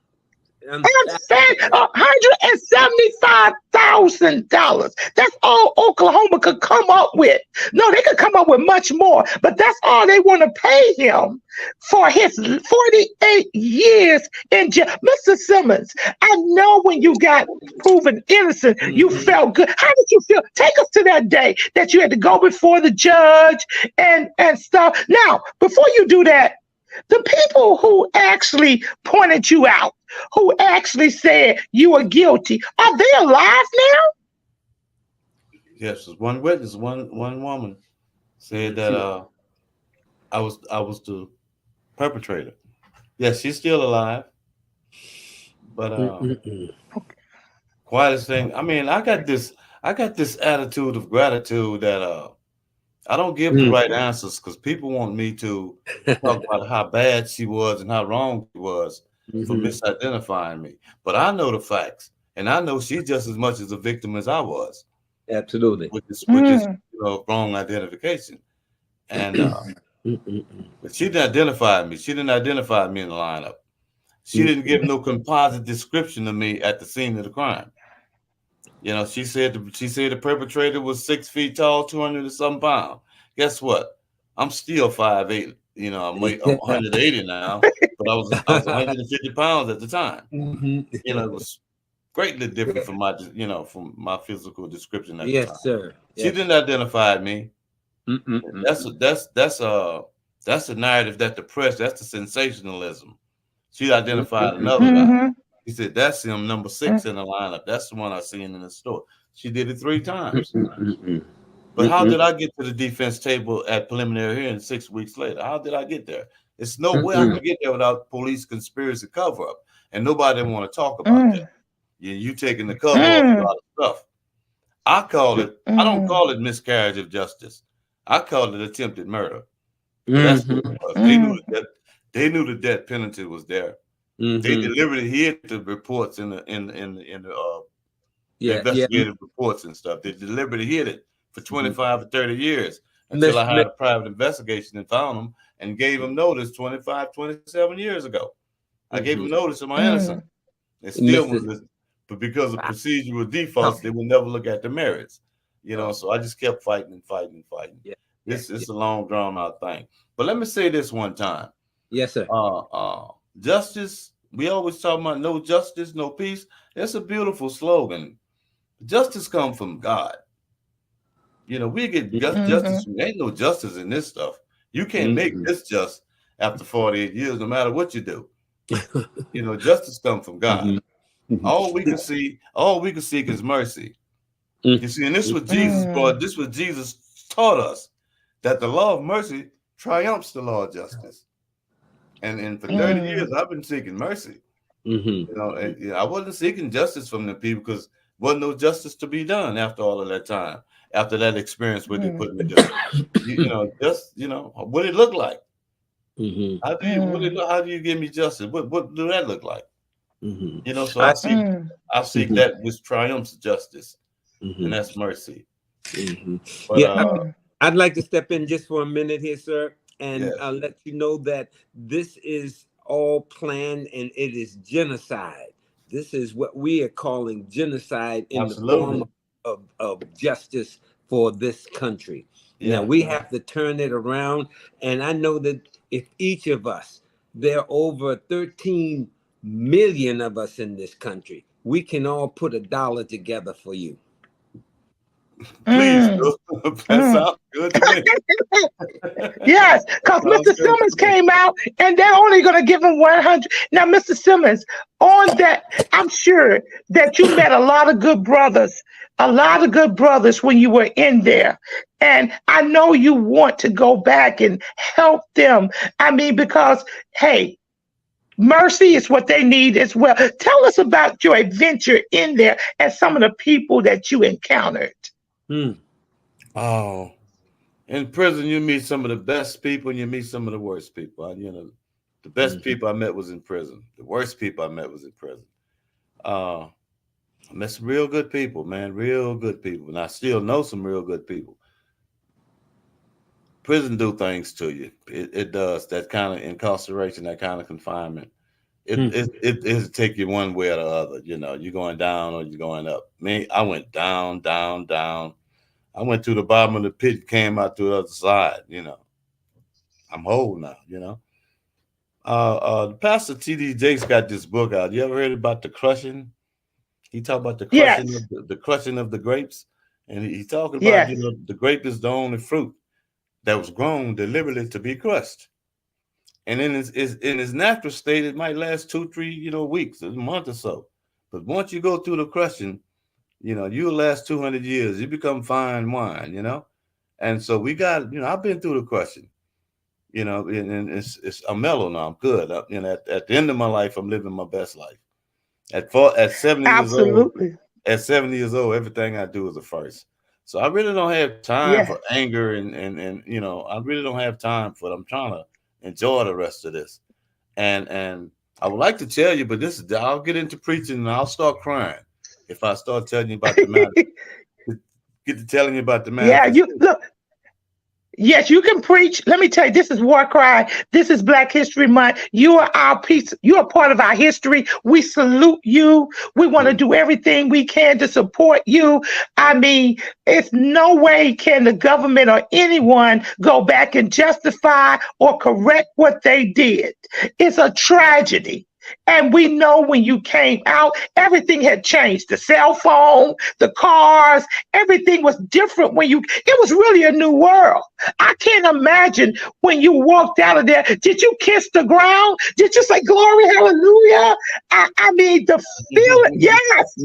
$175,000. That's all Oklahoma could come up with. No, they could come up with much more, but that's all they want to pay him for his 48 years in jail. Mr. Simmons, I know when you got proven innocent, you felt good. How did you feel? Take us to that day that you had to go before the judge and stuff. Now, before you do that, the people who actually pointed you out, who actually said you were guilty, are they alive now? Yes, there's one witness, one woman said that I was the perpetrator. Yes, she's still alive. But quietest thing, I mean, I got this attitude of gratitude that I don't give the right answers because people want me to talk about how bad she was and how wrong she was for misidentifying me. But I know the facts, and I know she's just as much as a victim as I was. Absolutely. With this wrong identification. And but she didn't identify me. She didn't identify me in the lineup. She didn't give no composite description of me at the scene of the crime. She said the perpetrator was 6 feet tall, 200 and some pounds. Guess what? I'm still 5'8". I'm 180 now, but but I was 150 pounds at the time. You know, it was greatly different from my, from my physical description at the time. Yes, sir. She Yes. didn't identify me. That's a narrative that the press, that's the sensationalism. She identified another guy. She said, that's him, number 6 in the lineup. That's the one I seen in the store. She did it 3 times. But how did I get to the defense table at preliminary hearing 6 weeks later? How did I get there? It's no way I could get there without police conspiracy cover up. And nobody didn't want to talk about that. You taking the cover off a lot of stuff. I call it, I don't call it miscarriage of justice. I call it attempted murder. That's what it was. They knew the death penalty was there. They deliberately hid the reports in the investigative reports and stuff. They deliberately hid it for 25 or 30 years until I had a private investigation and found them and gave them notice 25, 27 years ago. I gave them notice of my innocence. They still was, but because of procedural defaults, they would never look at the merits. So I just kept fighting and fighting and fighting. It's a long drawn out thing. But let me say this one time. Yes, sir. Justice, we always talk about no justice, no peace. That's a beautiful slogan. Justice comes from God. We get justice. There ain't no justice in this stuff. You can't make this just after 48 years, no matter what you do. Justice comes from God. All we can seek is mercy. You see, and this is what Jesus brought. This is what Jesus taught us, that the law of mercy triumphs the law of justice. And for 30 years, I've been seeking mercy. I wasn't seeking justice from the people because wasn't no justice to be done after all of that time, after that experience, what they put me through. What it look like. How do you give me justice? What do that look like? So I seek that which triumphs justice, and that's mercy. But, I'd like to step in just for a minute here, sir, and let you know that this is all planned and it is genocide. This is what we are calling genocide in the form of justice for this country. Now we have to turn it around, and I know that if each of us, there are over 13 million of us in this country, we can all put $1 together for you. Please, that sounds good to me. Yes, because Mr. Simmons came out and they're only going to give him 100. Now, Mr. Simmons, on that, I'm sure that you met a lot of good brothers when you were in there. And I know you want to go back and help them. I mean, because, hey, mercy is what they need as well. Tell us about your adventure in there and some of the people that you encountered. Oh, in prison, you meet some of the best people and you meet some of the worst people. The best people I met was in prison. The worst people I met was in prison. I met some real good people, man, real good people. And I still know some real good people. Prison do things to you. It does. That kind of incarceration, that kind of confinement. It take you one way or the other. You're going down or you're going up. Me, I went down, down, down. I went to the bottom of the pit, came out to the other side. I'm whole now. The Pastor T.D. Jakes got this book out. You ever heard about the crushing? He talked about the crushing, the crushing of the grapes, and he talking about the grape is the only fruit that was grown deliberately to be crushed. And in its natural state, it might last 2-3 weeks, a month or so. But once you go through the crushing, you'll last 200 years. You become fine wine, And so we got, I've been through the crushing, and I'm mellow now. I'm good. At the end of my life, I'm living my best life. At 70 years old, everything I do is a first. So I really don't have time for anger and I really don't have time for it. I'm trying to enjoy the rest of this. And I would like to tell you, but I'll get into preaching and I'll start crying if I start telling you about the matter. Get to telling you about the matter. Yeah, you look. Yes, you can preach. Let me tell you, this is War Cry. This is Black History Month. You are our piece. You are part of our history. We salute you. We want to do everything we can to support you. I mean, it's no way can the government or anyone go back and justify or correct what they did. It's a tragedy. And we know when you came out, everything had changed. The cell phone, the cars, everything was different when it was really a new world. I can't imagine when you walked out of there. Did you kiss the ground? Did you say glory, hallelujah? I mean, the feeling, yes,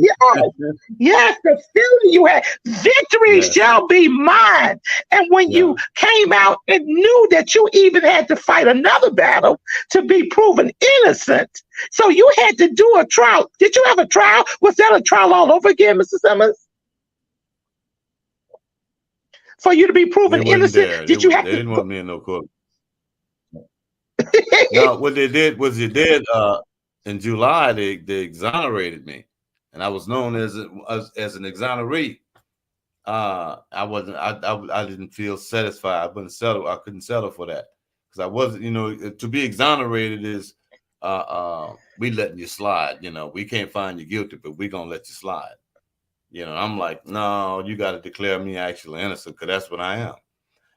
the feeling you had, victory shall be mine. And when you came out and knew that you even had to fight another battle to be proven innocent. So you had to do a trial. Did you have a trial? Was that a trial all over again, Mr. Simmons? For you to be proven innocent, there. Did you have they to? Didn't want me in no court. No, what they did was in July they exonerated me, and I was known as an exoneree. I didn't feel satisfied. I couldn't settle for that because I wasn't. To be exonerated is we letting you slide. We can't find you guilty, but we gonna let you slide. I'm like, no, you got to declare me actually innocent because that's what I am.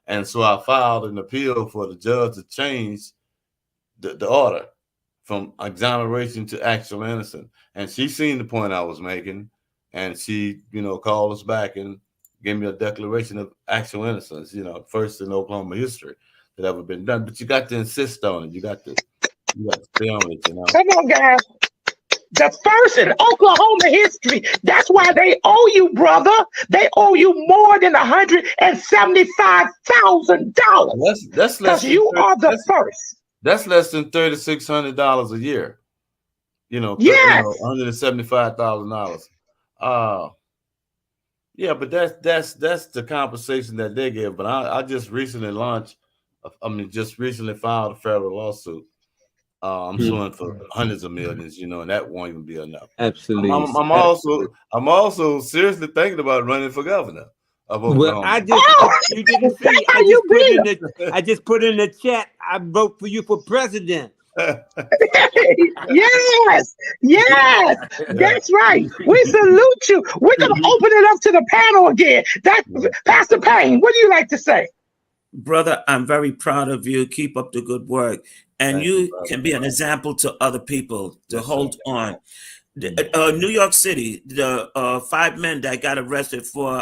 And so I filed an appeal for the judge to change the order from exoneration to actual innocent. And she seen the point I was making, and she, called us back and gave me a declaration of actual innocence. First in Oklahoma history that ever been done. But you got to insist on it. You got to stay on it. Come on, guys. The first in Oklahoma history. That's why they owe you, brother. They owe you more than $175,000. That's less. Because you are the first. That's less than $3,600 a year. Yes. $175,000. Yeah, but that's the compensation that they give. But I just recently filed a federal lawsuit. I'm suing for hundreds of millions, and that won't even be enough. Absolutely. I'm also seriously thinking about running for governor of Oklahoma. Well, you didn't see. I just put in the chat. I vote for you for president. Yes, that's right. We salute you. We're gonna open it up to the panel again. Pastor Payne, what do you like to say? Brother, I'm very proud of you. Keep up the good work. And you can be an example to other people to hold on. New York City, the 5 men that got arrested for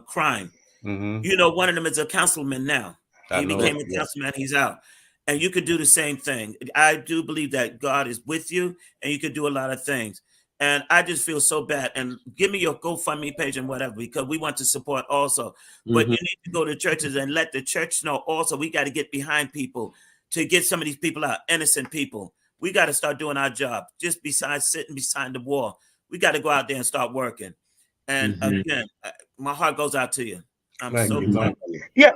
crime. Mm-hmm. One of them is a councilman now. He became a councilman. He's out. And you could do the same thing. I do believe that God is with you and you could do a lot of things. And I just feel so bad. And give me your GoFundMe page and whatever, because we want to support also. But you need to go to churches and let the church know also we got to get behind people to get some of these people out, innocent people. We got to start doing our job. Just besides sitting beside the wall, we got to go out there and start working. And again, my heart goes out to you. I'm so proud of you.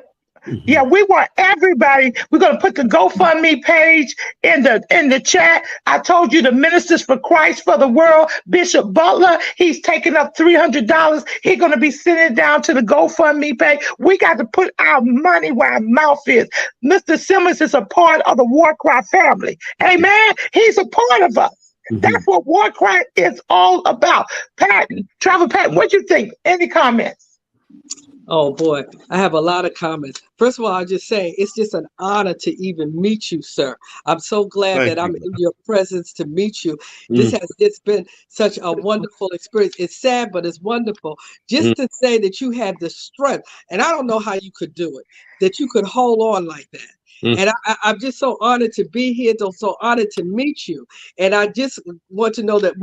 Yeah, we want everybody. We're gonna put the GoFundMe page in the chat. I told you the Ministers for Christ for the World, Bishop Butler, he's taking up $300. He's gonna be sending it down to the GoFundMe page. We got to put our money where our mouth is. Mr. Simmons is a part of the War Cry family. Amen. He's a part of us. That's what War Cry is all about. Travel Patton, what you think? Any comments? Oh boy, I have a lot of comments. First of all, I'll just say it's just an honor to even meet you, sir. I'm so glad that I'm in your presence to meet you. It's been such a wonderful experience. It's sad, but it's wonderful. Just to say that you had the strength, and I don't know how you could do it, that you could hold on like that. And I'm just so honored to be here, so honored to meet you. And I just want to know that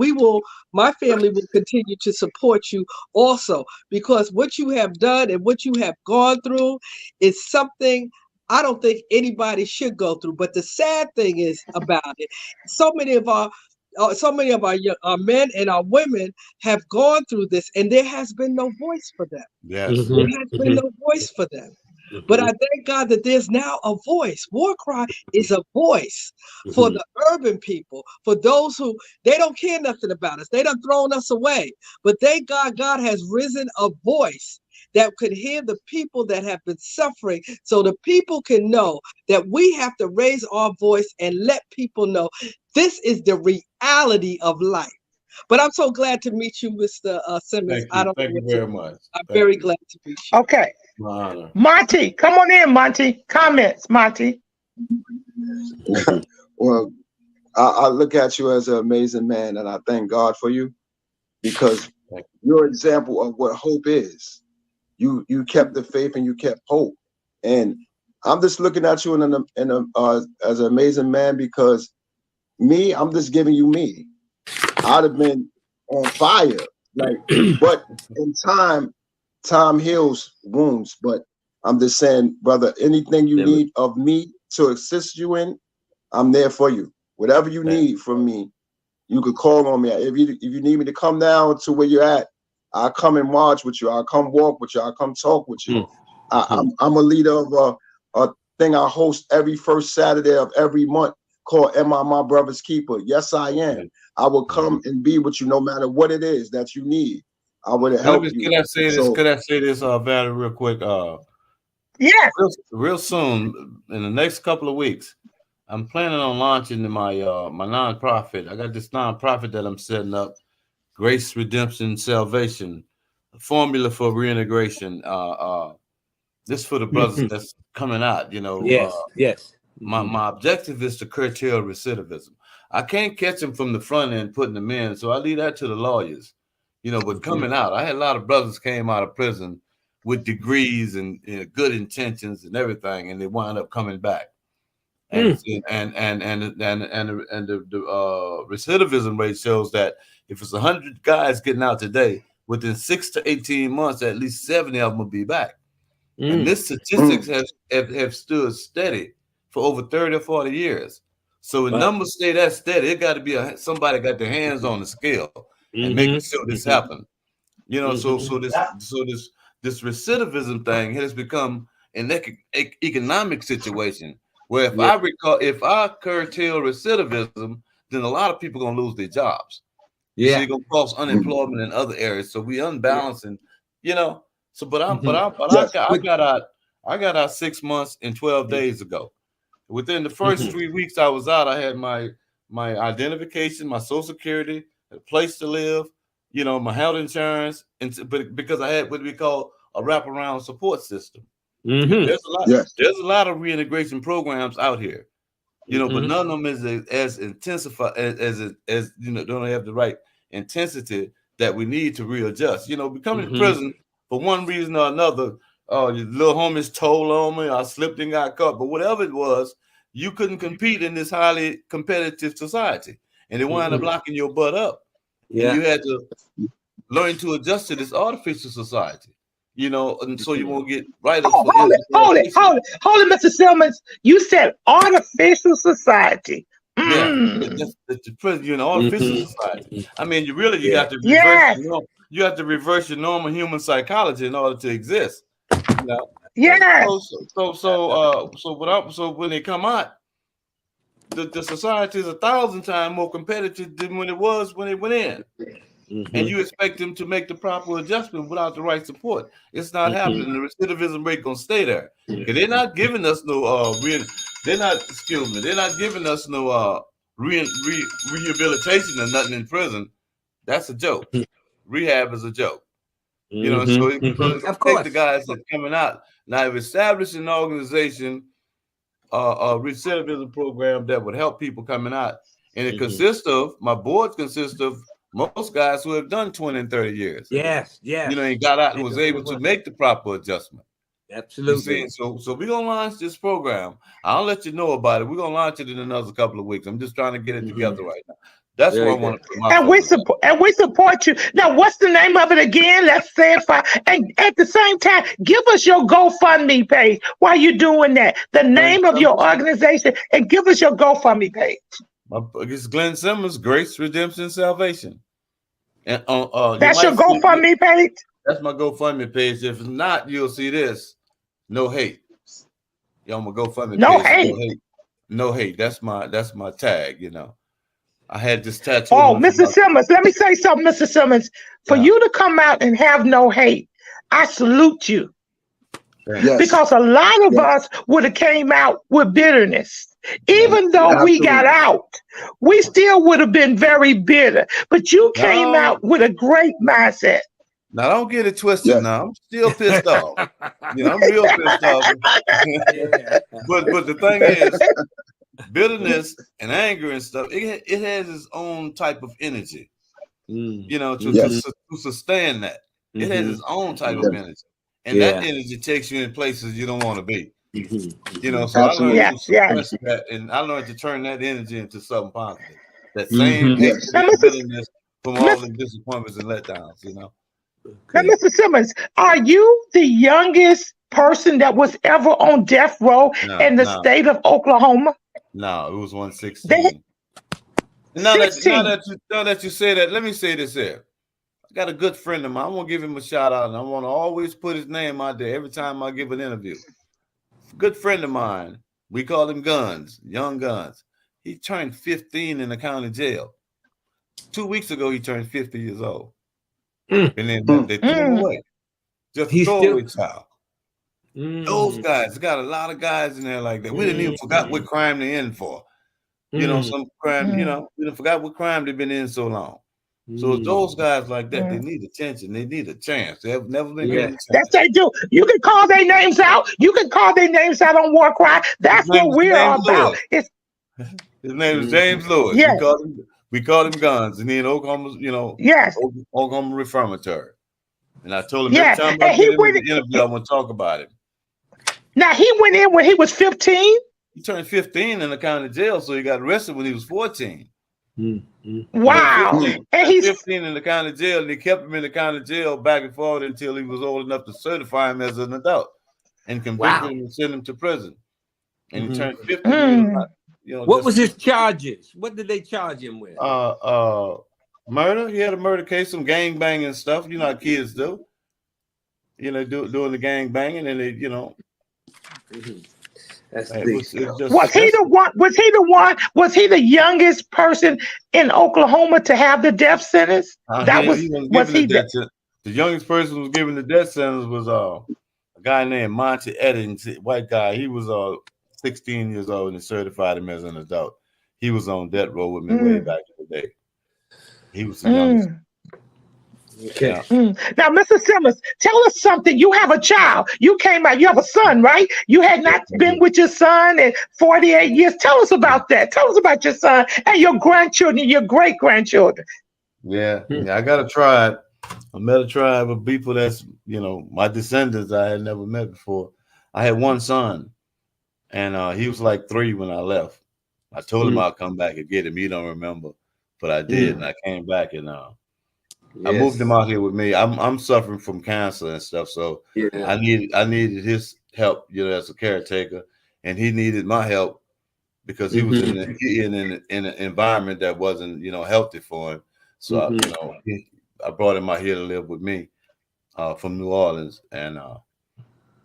my family will continue to support you also, because what you have done and what you have gone through is something I don't think anybody should go through. But the sad thing is about it, so many of our men and our women have gone through this, and there has been no voice for them. Yes. There has been no voice for them. But I thank God that there's now a voice. War Cry is a voice for the urban people, for those who, they don't care nothing about us. They done thrown us away. But thank God, God has risen a voice that could hear the people that have been suffering, so the people can know that we have to raise our voice and let people know this is the reality of life. But I'm so glad to meet you, Mr. Simmons. Thank you. Thank you very much. I'm very glad to meet you. Okay. My honor. Monty, come on in, Monty. Comments, Monty. Well, I look at you as an amazing man, and I thank God for you, because you're an example of what hope is. You kept the faith and you kept hope, and I'm just looking at you as an amazing man, because I'm just giving you me. I'd have been on fire, but in time heals wounds. But I'm just saying, brother, anything you need of me to assist you in, I'm there for you. Whatever you need from me, you could call on me. If you need me to come down to where you're at, I'll come and march with you. I'll come walk with you. I'll come talk with you. I'm a leader of a thing I host every first Saturday of every month called Am I My Brother's Keeper? Yes, I am. I will come and be with you no matter what it is that you need. I would help you. Could I say this? Could I say this, Valerie, real quick? Yes. Real soon, in the next couple of weeks, I'm planning on launching my my nonprofit. I got this nonprofit that I'm setting up, Grace, Redemption, Salvation, a formula for reintegration. This for the brothers that's coming out. You know. Yes. My objective is to curtail recidivism. I can't catch them from the front end putting them in, so I leave that to the lawyers. You know, but coming out, I had a lot of brothers came out of prison with degrees and good intentions and everything, and they wound up coming back. And the recidivism rate shows that if it's 100 guys getting out today, within 6 to 18 months, at least 70 of them will be back. And this statistics have stood steady for over 30 or 40 years. So when numbers stay that steady, it got to be somebody got their hands on the scale and making sure this happen. You know, so this recidivism thing has become an economic situation where if I curtail recidivism, then a lot of people are gonna lose their jobs. So you're gonna cause unemployment in other areas. So we unbalancing, you know. So I got out 6 months and 12 days ago. Within the first 3 weeks I was out, I had my identification, my Social Security, a place to live, you know, my health insurance, but because I had what we call a wraparound support system. There's a lot of reintegration programs out here, you know, but none of them is as intensified as you know, don't have the right intensity that we need to readjust. You know, becoming to prison for one reason or another. Oh, your little homies told on me, I slipped and got caught. But whatever it was, you couldn't compete in this highly competitive society. And they wound up locking your butt up. And you had to learn to adjust to this artificial society, you know, and so you won't get hold it, Mr. Simmons. You said artificial society. That's you know, artificial society. I mean, you got to reverse you have to reverse your normal human psychology in order to exist. You know? So when they come out, the society is 1,000 times more competitive than when it was when they went in. And you expect them to make the proper adjustment without the right support. It's not happening. The recidivism rate gonna stay there. They're not giving us no they're not giving us no rehabilitation or nothing in prison. That's a joke. Rehab is a joke. You know, so of course, take the guys that are coming out. Now, if established an organization, a recidivism program that would help people coming out, and it consists of, my board consists of most guys who have done 20 and 30 years. Yes. You know, and got out and was able to make the proper adjustment. Absolutely. So we're gonna launch this program. I'll let you know about it. We're gonna launch it in another couple of weeks. I'm just trying to get it together right now. That's what I want to put my and we support you. Now, what's the name of it again? Let's say it. And at the same time, give us your GoFundMe page while you're doing that. The name of your organization, and give us your GoFundMe page. It's Glynn Simmons, Grace, Redemption, Salvation. And that's your GoFundMe page? That's my GoFundMe page. If it's not, you'll see this. No hate. Yo, my GoFundMe page. No hate. That's my tag, you know. I had this tattoo. Oh, Mr. Simmons, let me say something, Mr. Simmons. For you to come out and have no hate, I salute you. Yes. Because a lot of Yes. us would have came out with bitterness. Even though we got Absolutely. out, we still would have been very bitter. But you came No, out with a great mindset. now don't get it twisted. Yes. Now I'm still pissed off. I'm real pissed off. but the thing is, bitterness and anger and stuff, it has its own type of energy. To sustain that, it has its own type of energy, and that energy takes you in places you don't want to be. So I learned to suppress that, and I learned to turn that energy into something positive. That same hatred and bitterness from all the disappointments and letdowns. Now, Mr. Simmons, are you the youngest person that was ever on death row in the state of Oklahoma? No, it was 116. Now that you say that, let me say this here. I got a good friend of mine. I want to give him a shout out, and I want to always put his name out there every time I give an interview. Good friend of mine. We call him Guns, Young Guns. He turned 15 in the county jail. 2 weeks ago, he turned 50 years old. And then they threw him away. Just a throwaway child. Those guys, got a lot of guys in there like that. We didn't even forgot what crime they in for. Some crime, we didn't forgot what crime they've been in so long. So it's those guys like that, they need attention. They need a chance. They have never been given a chance. That's they do. You can call their names out. You can call their names out on War Cry. That's what we're all about. His name is James Lewis. Yes. We call him Guns, and he in Oklahoma, Oklahoma Reformatory. And I told him every time I get him in the interview, I want to talk about him. Now he went in when he was 15. He turned 15 in the county jail, so he got arrested when he was 14. Wow. And he's 15 in the county jail, and they kept him in the county jail back and forth until he was old enough to certify him as an adult and convict him and send him to prison. And he turned 50. What was his charges? What did they charge him with? Murder. He had a murder case, some gang banging stuff. You know how kids do. Doing the gang banging, and they, Was he the one? Was he the youngest person in Oklahoma to have the death sentence? The youngest person who was given the death sentence was a guy named Monty Eddings, white guy. He was 16 years old and certified him as an adult. He was on death row with me way back in the day. He was the youngest. Okay. Now, Mr. Simmons, tell us something. You have a child. You came out. You have a son, right? You had not been with your son in 48 years. Tell us about that. Tell us about your son and your grandchildren, your great grandchildren. Yeah, I got a tribe. I met a tribe of people that's, my descendants I had never met before. I had one son, and he was like 3 when I left. I told him I'll come back and get him. He don't remember, but I did, and I came back and I moved him out here with me. I'm suffering from cancer and stuff, so I needed his help, as a caretaker, and he needed my help because he was in an environment that wasn't, healthy for him. So I brought him out here to live with me from New Orleans, and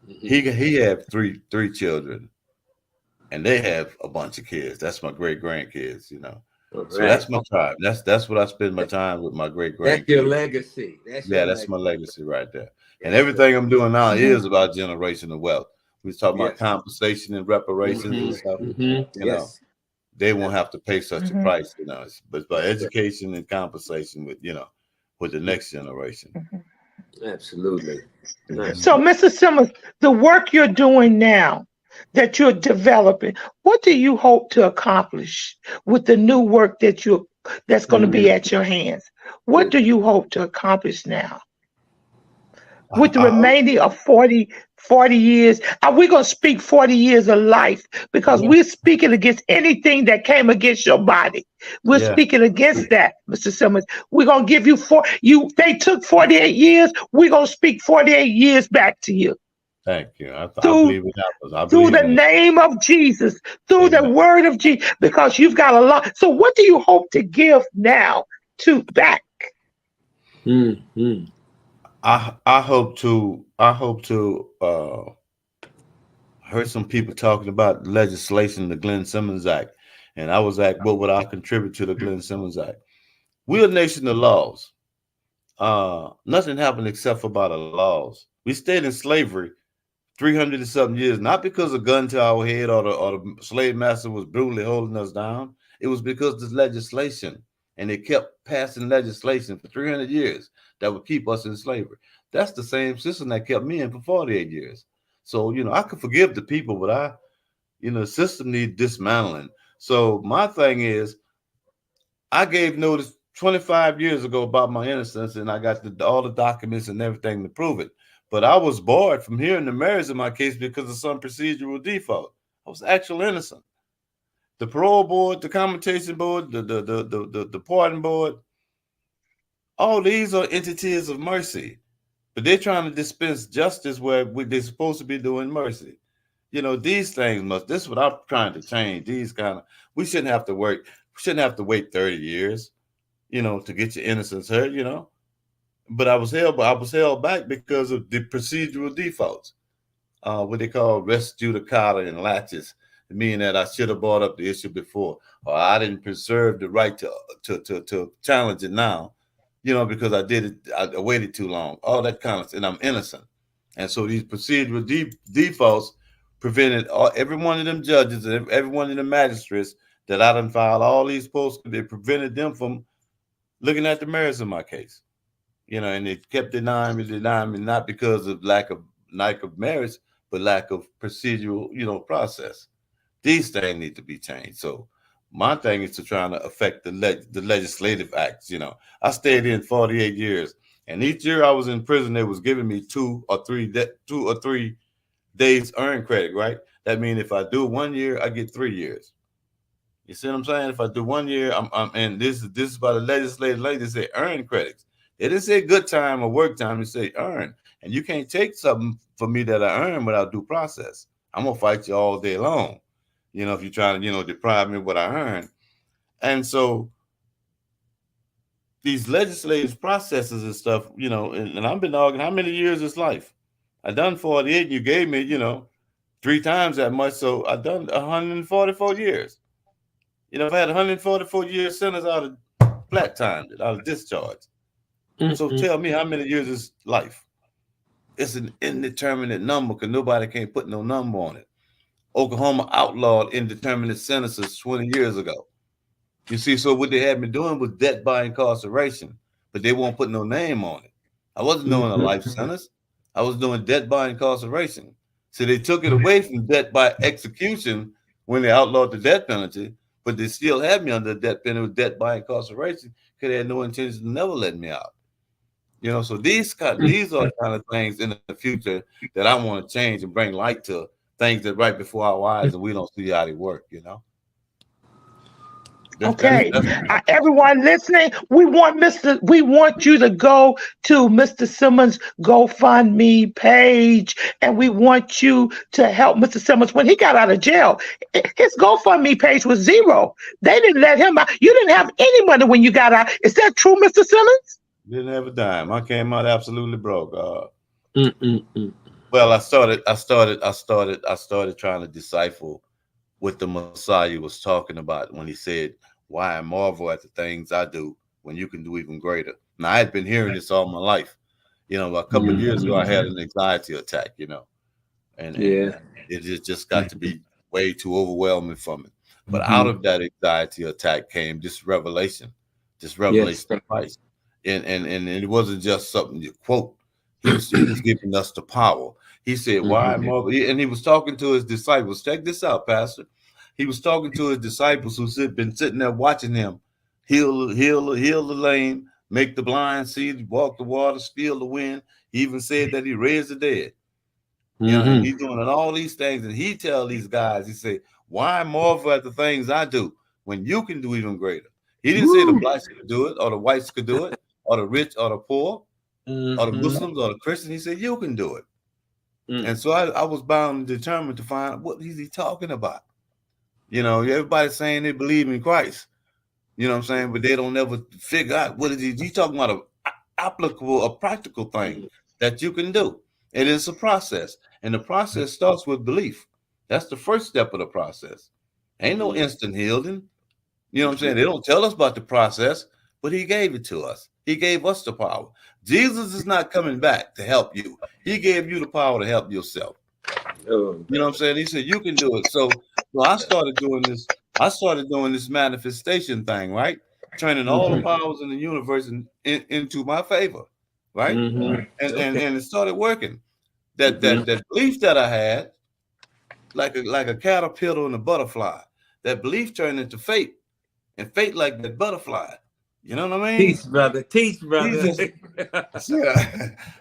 he had three children, and they have a bunch of kids. That's my great grandkids, So that's my tribe. That's what I spend my time with, my great grandkids. That's your legacy. That's my legacy right there. And everything I'm doing now is about generational wealth. We talk about compensation and reparations and stuff. They won't have to pay such a price, but by education and compensation with the next generation. Absolutely. So, Mr. Simmons, the work you're doing now, that you're developing, what do you hope to accomplish with the new work that's going to be at your hands? What do you hope to accomplish now with the remaining of 40 years? Are we going to speak 40 years of life? Because we're speaking against anything that came against your body. We're speaking against that, Mr. Simmons. We're going to give you they took 48 years. We're going to speak 48 years back to you. Thank you. I believe it happens. Through the name of Jesus, through the word of Jesus, because you've got a lot. So what do you hope to give now back? I hope to heard some people talking about legislation, the Glynn Simmons Act. And I was asked, what would I contribute to the Glynn Simmons Act? We're a nation of laws. Nothing happened except for by the laws. We stayed in slavery 300 and something years, not because a gun to our head or the slave master was brutally holding us down. It was because of legislation, and they kept passing legislation for 300 years that would keep us in slavery. That's the same system that kept me in for 48 years. So, I could forgive the people, but the system needs dismantling. So my thing is, I gave notice 25 years ago about my innocence, and I got all the documents and everything to prove it. But I was barred from hearing the merits of my case because of some procedural default. I was actually innocent. The parole board, the commutation board, the pardon board, all these are entities of mercy, but they're trying to dispense justice where they're supposed to be doing mercy. These things this is what I'm trying to change. We shouldn't have to work. We shouldn't have to wait 30 years, to get your innocence heard. But I was held back because of the procedural defaults, what they call res judicata and latches, meaning that I should have brought up the issue before, or I didn't preserve the right to challenge it now, because I waited too long, all that kind of, and I'm innocent. And so these procedural defaults prevented every one of them judges and every one of the magistrates that I done filed all these posts, they prevented them from looking at the merits of my case. And they kept denying me, not because of lack of merits, but lack of procedural, process. These things need to be changed. So my thing is to try to affect the legislative acts. I stayed in 48 years, and each year I was in prison, they was giving me 2 or 3 days earned credit. Right? That means if I do 1 year, I get 3 years. You see what I'm saying? If I do 1 year, and this is by the legislative lady. They say earn credits. They didn't say good time or work time. They say earn. And you can't take something from me that I earn without due process. I'm gonna fight you all day long. If you're trying to, deprive me of what I earn. And so these legislative processes and stuff, and I've been arguing how many years is life? I done 48. You gave me, 3 times that much. So I done 144 years. I've had 144 years sentence out of flat time, out of discharge. So tell me how many years is life? It's an indeterminate number because nobody can't put no number on it. Oklahoma outlawed indeterminate sentences 20 years ago. You see, so what they had me doing was debt by incarceration, but they won't put no name on it. I wasn't doing a life sentence. I was doing debt by incarceration. So they took it away from debt by execution when they outlawed the death penalty, but they still had me under death penalty, debt by incarceration, because they had no intention to never let me out. So these are kind of things in the future that I want to change and bring light to, things that right before our eyes and we don't see how they work. Okay, everyone listening, we want you to go to Mr. Simmons' GoFundMe page, and we want you to help Mr. Simmons. When he got out of jail, his GoFundMe page was zero. They didn't let him out. You didn't have any money when you got out. Is that true, Mr. Simmons? Didn't have a dime. I came out absolutely broke. Well, I started trying to decipher what the Messiah was talking about when he said, "Why I marvel at the things I do when you can do even greater." Now, I had been hearing this all my life. A couple of years ago, I had an anxiety attack, and it just got to be way too overwhelming for me. But out of that anxiety attack came this revelation of Christ. And it wasn't just something you quote. He was giving us the power. He said, "Why marvel?" And he was talking to his disciples. Check this out, Pastor. He was talking to his disciples who been sitting there watching him heal the lame, make the blind see, walk the water, steal the wind. He even said that he raised the dead. And he's doing all these things. And he tell these guys, he said, "Why marvel at the things I do when you can do even greater?" He didn't say the blacks could do it, or the whites could do it, or the rich, or the poor, or the Muslims, or the Christians. He said, "You can do it." And so I was bound and determined to find out what is he talking about. Everybody's saying they believe in Christ. You know what I'm saying? But they don't ever figure out what is he. He's talking about a practical thing that you can do. And it's a process. And the process starts with belief. That's the first step of the process. Ain't no instant healing. You know what I'm saying? They don't tell us about the process, but he gave it to us. He gave us the power. Jesus is not coming back to help you. He gave you the power to help yourself. You know what I'm saying? He said you can do it. So I started doing this. I started doing this manifestation thing, right? Turning all the powers in the universe into my favor, right? And it started working. That belief that I had, like a caterpillar and a butterfly, that belief turned into fate, and fate like that butterfly. You know what I mean? Teach, brother. Teach, brother.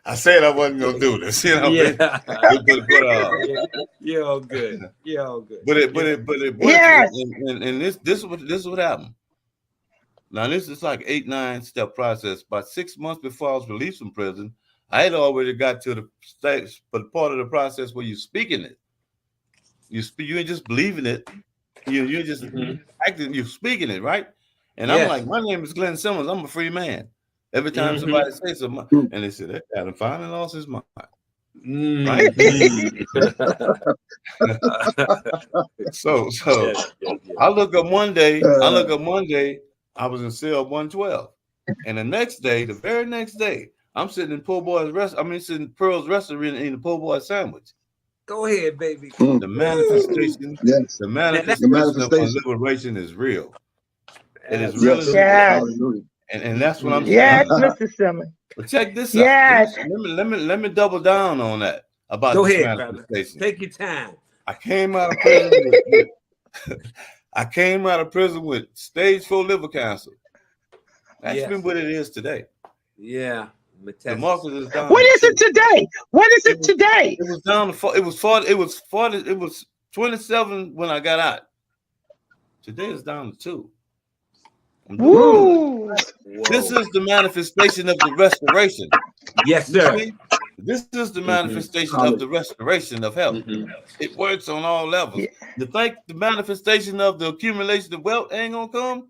I said I wasn't gonna do this. You know, yeah. but you're all good. You're all good. But it worked. Yes. And this is what happened. Now this is like 8-9 step process. About 6 months before I was released from prison, I had already got to the stage, but part of the process where you're speaking it. You ain't just believing it. You're just acting. You're speaking it, right? And I'm like, my name is Glynn Simmons. I'm a free man. Every time somebody says something, and they say that guy finally lost his mind. Right? so I look up one day. I was in cell 112, and the very next day, I'm sitting in sitting in Pearl's restaurant eating a po' boy sandwich. Go ahead, baby. The manifestation, the manifestation of liberation is real. It is real. Yes. And that's what I'm saying. Yes, Mr. Simmons. But check this yes. out. Let me double down on that about Go this ahead, manifestation. Brother. Take your time. I came out of prison with stage 4 liver cancer. That's been what it is today. Yeah. The market is down. What is it today? What is it today? It was down to it was 40. It was 40. It was 27 when I got out. Today it's down to 2. Woo! This is the manifestation of the restoration. Yes, sir. This is the manifestation of the restoration of health. It works on all levels. You think the manifestation of the accumulation of wealth ain't gonna come?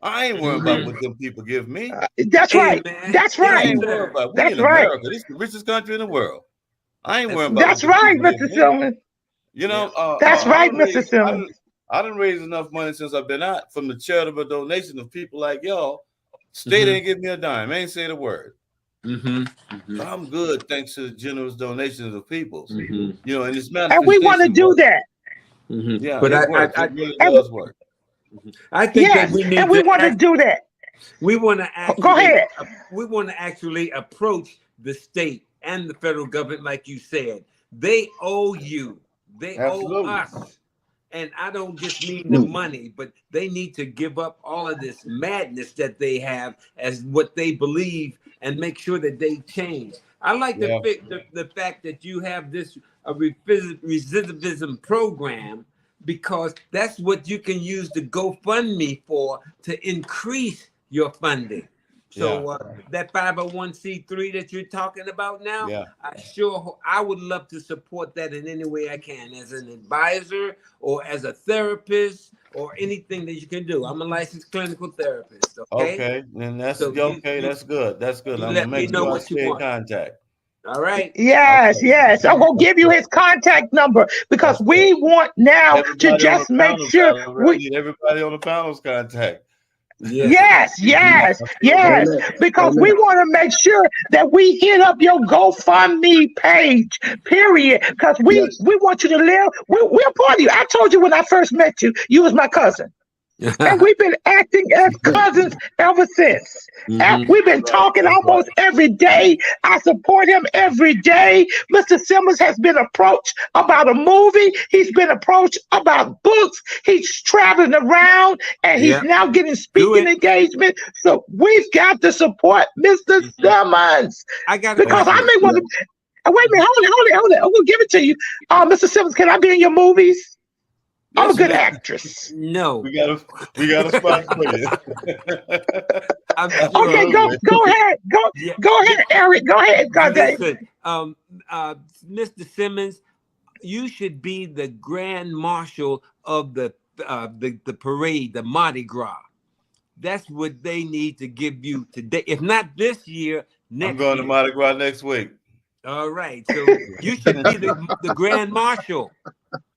I ain't worried about what them people give me. That's right. That's right. I ain't worried about. We in America. This is the richest country in the world. I ain't worried about. That's right, Mr. Simmons. You know. That's right, Mr. Simmons. I done raised enough money since I've been out from the charitable donation of people like y'all. State ain't give me a dime. Ain't say the word. So I'm good thanks to the generous donations of people. You know, and this manifestation. And we want to do that. Yeah, but it really does work. I think that we need we want to do that. We want to actually, go ahead. We want to actually approach the state and the federal government, like you said. They owe you. They owe us. And I don't just mean the money, but they need to give up all of this madness that they have as what they believe and make sure that they change. I like the fact that you have this recidivism program, because that's what you can use the GoFundMe for to increase your funding. So that 501c3 that you're talking about now, I would love to support that in any way I can, as an advisor or as a therapist or anything that you can do. I'm a licensed clinical therapist. Okay, and that's so that's good. That's good. I'm let gonna me make know sure I what you stay in want. contact. All right. Yes, yes. I'm gonna give you his contact number because we want now to just make sure we need everybody on the panel's contact. Yes, because we want to make sure that we hit up your GoFundMe page, period. Because we want you to live. We're part of you. I told you when I first met you, you was my cousin. And we've been acting as cousins ever since. And we've been talking almost every day. I support him every day. Mr. Simmons has been approached about a movie. He's been approached about books. He's traveling around and he's now getting speaking engagement. So we've got to support Mr. Simmons. Because I may want to. Wait a minute, hold it. I'm gonna give it to you. Mr. Simmons, can I be in your movies? I'm a good actress. No. We got a spot for you. Okay, go ahead. Go ahead, Eric. Go ahead, goddamn. Listen, Mr. Simmons, you should be the grand marshal of the parade, the Mardi Gras. That's what they need to give you today. If not this year, next I'm going year. to Mardi Gras next week. All right. So you should be the grand marshal.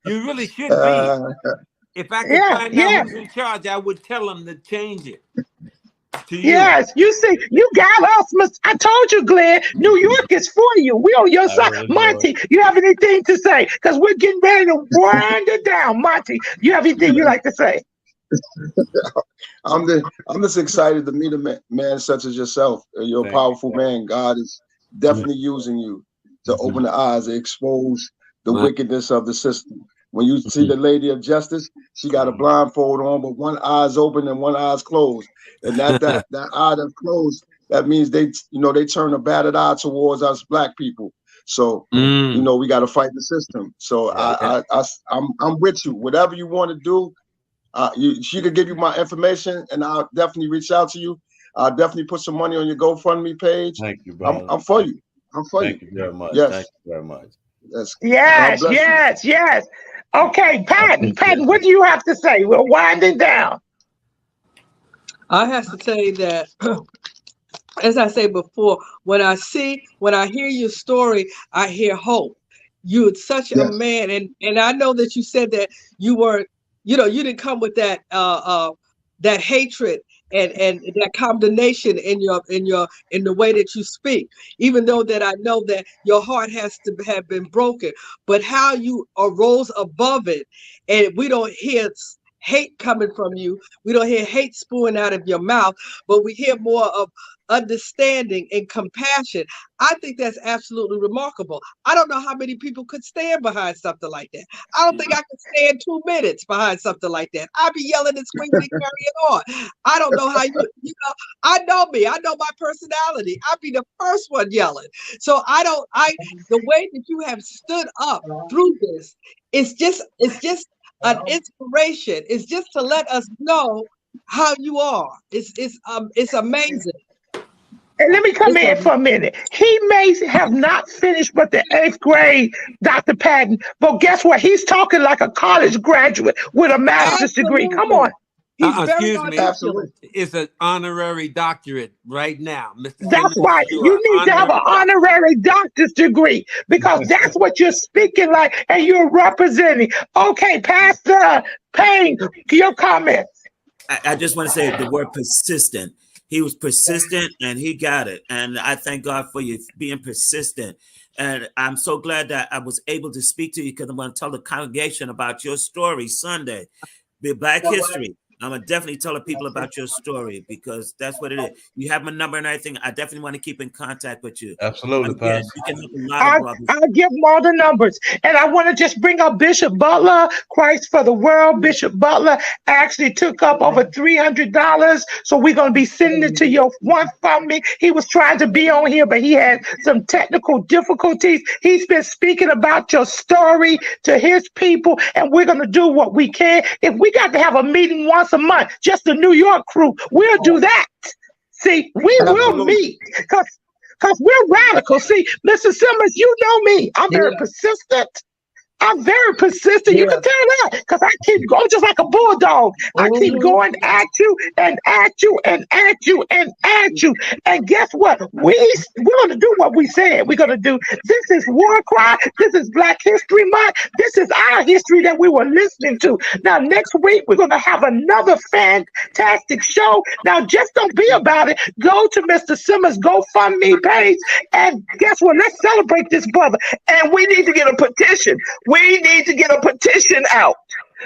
You really should be. If I could find out who's in charge, I would tell them to change it. To you. Yes, you see, you got us. I told you, Glenn, New York is for you. We on your side. really Monty, you have anything to say? Because we're getting ready to wind it down. Monty, you have anything you like to say? I'm just excited to meet a man such as yourself. You're a powerful man. God is definitely using you to open the eyes, to expose the wickedness of the system. When you see the Lady of Justice, she got a blindfold on, but one eye's open and one eye's closed. And that eye that's closed, that means they turn a battered eye towards us Black people. So we got to fight the system. So I'm with you. Whatever you want to do. She could give you my information, and I'll definitely reach out to you. I'll definitely put some money on your GoFundMe page. Thank you, brother. I'm for you. I'm for you. Thank you very much. Yes. Thank you very much. Yes. Okay, Patton, what do you have to say? We're winding down. I have to say that, as I said before, when I hear your story, I hear hope. You're such a man, and I know that you said that you weren't. You didn't come with that hatred and that condemnation in the way that you speak. Even though that I know that your heart has to have been broken, but how you arose above it, and we don't hear hate coming from you. We don't hear hate spewing out of your mouth, but we hear more of understanding and compassion. I think that's absolutely remarkable. I don't know how many people could stand behind something like that. I don't think I could stand 2 minutes behind something like that. I'd be yelling and screaming and carrying on. I don't know how I know me. I know my personality. I'd be the first one yelling. So the way that you have stood up through this, it's just an inspiration. It's just to let us know how you are. It's amazing. And let me come in for a minute. He may have not finished but the 8th grade, Dr. Patton, but guess what? He's talking like a college graduate with a master's degree. Come on. Excuse me. It's an honorary doctorate right now, Mr. That's Simmons, right. You need to have an honorary doctor's degree because that's what you're speaking like and you're representing. Okay, Pastor Payne, your comments. I just want to say the word persistent. He was persistent and he got it. And I thank God for you being persistent. And I'm so glad that I was able to speak to you because I'm going to tell the congregation about your story Sunday, the Black History. I'm going to definitely tell the people about your story because that's what it is. You have my number and everything. I definitely want to keep in contact with you. Absolutely, Pastor. You can help a lot of brothers. I'll give them all the numbers. And I want to just bring up Bishop Butler, Christ for the World. Bishop Butler actually took up over $300. So we're going to be sending it to your one family. He was trying to be on here, but he had some technical difficulties. He's been speaking about your story to his people, and we're going to do what we can. If we got to have a meeting once a month, just the New York crew, we'll do that. See, we will meet because we're radical. See, Mr. Simmons, you know me. I'm very persistent. I'm very persistent. You can tell that because I keep going just like a bulldog. I keep going at you and at you and at you and at you. And guess what? We're going to do what we said we're going to do. This is War Cry. This is Black History Month. This is our history that we were listening to. Now, next week, we're going to have another fantastic show. Now, just don't be about it. Go to Mr. Simmons' GoFundMe page. And guess what? Let's celebrate this brother. And we need to get a petition. We need to get a petition out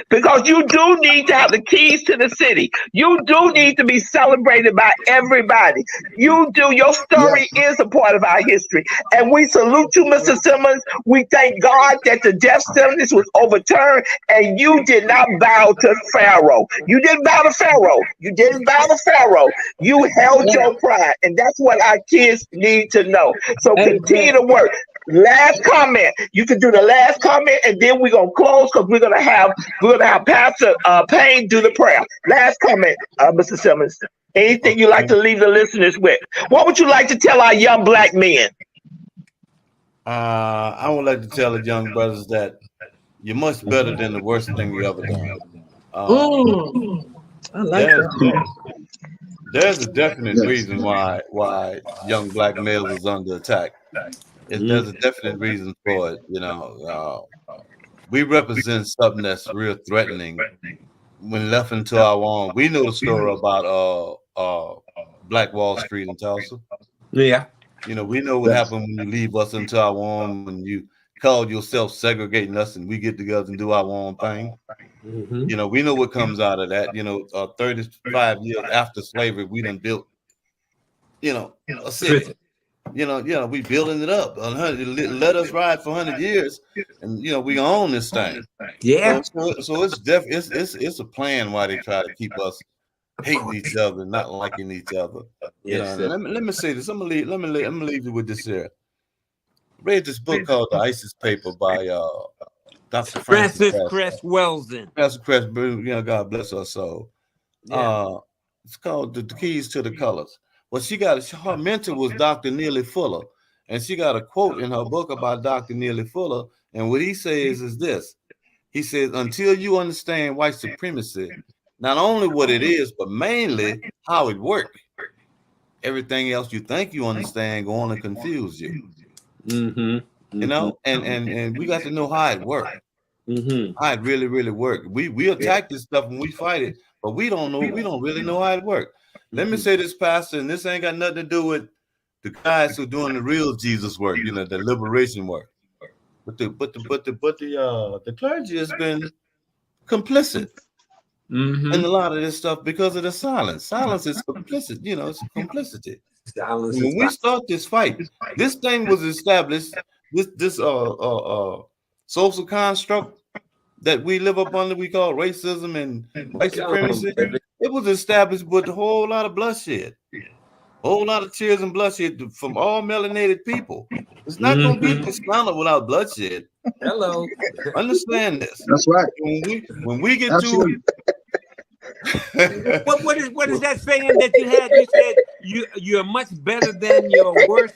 because you do need to have the keys to the city. You do need to be celebrated by everybody. You do. Your story is a part of our history. And we salute you, Mr. Simmons. We thank God that the death sentence was overturned and you did not bow to Pharaoh. You didn't bow to Pharaoh. You didn't bow to Pharaoh. You held your pride. And that's what our kids need to know. So continue to work. Last comment. You can do the last comment, and then we're gonna close because we're gonna have Pastor Payne do the prayer. Last comment, Mr. Simmons. Anything you like to leave the listeners with? What would you like to tell our young Black men? I would like to tell the young brothers that you're much better than the worst thing you ever done. I like that. There's a definite reason why young Black males is under attack. There's a definite reason for it. You know, we represent something that's real threatening when left into our own. We know the story about Black Wall Street in Tulsa. Yeah. You know, we know what happened when you leave us into our own, when you call yourself segregating us and we get together and do our own thing. You know, we know what comes out of that. You know, 35 years after slavery, we done built, you know, a city. You know, we building it up. Let us ride for 100 years, and you know, we own this thing. Yeah. So it's a plan why they try to keep us hating each other, not liking each other. You know, let me say this. Let me leave you with this here. Read this book called The ISIS Paper by Dr. Francis Cress Welsing. Francis Cress, you know, God bless her soul. It's called the Keys to the Colors. Well, her mentor was Dr. Neely Fuller, and she got a quote in her book about Dr. Neely Fuller, and what he says is this. He says, until you understand white supremacy, not only what it is, but mainly how it works, everything else you think you understand going to confuse you. You know, and we got to know how it works. How it really works. We attack this stuff when we fight it, but we don't really know how it works. Let me say this, Pastor, and this ain't got nothing to do with the guys who are doing the real Jesus work, you know, the liberation work. But the clergy has been complicit in a lot of this stuff because of the silence. Silence is complicit, you know, it's complicity. When we start this fight, this thing was established, this social construct that we live up under, we call racism and white supremacy. It was established with a whole lot of bloodshed, a whole lot of tears and bloodshed from all melanated people. It's not going to be dismantled without bloodshed. Hello. Understand this. That's right. When we get to what is that saying that you had? You said you're much better than your worst.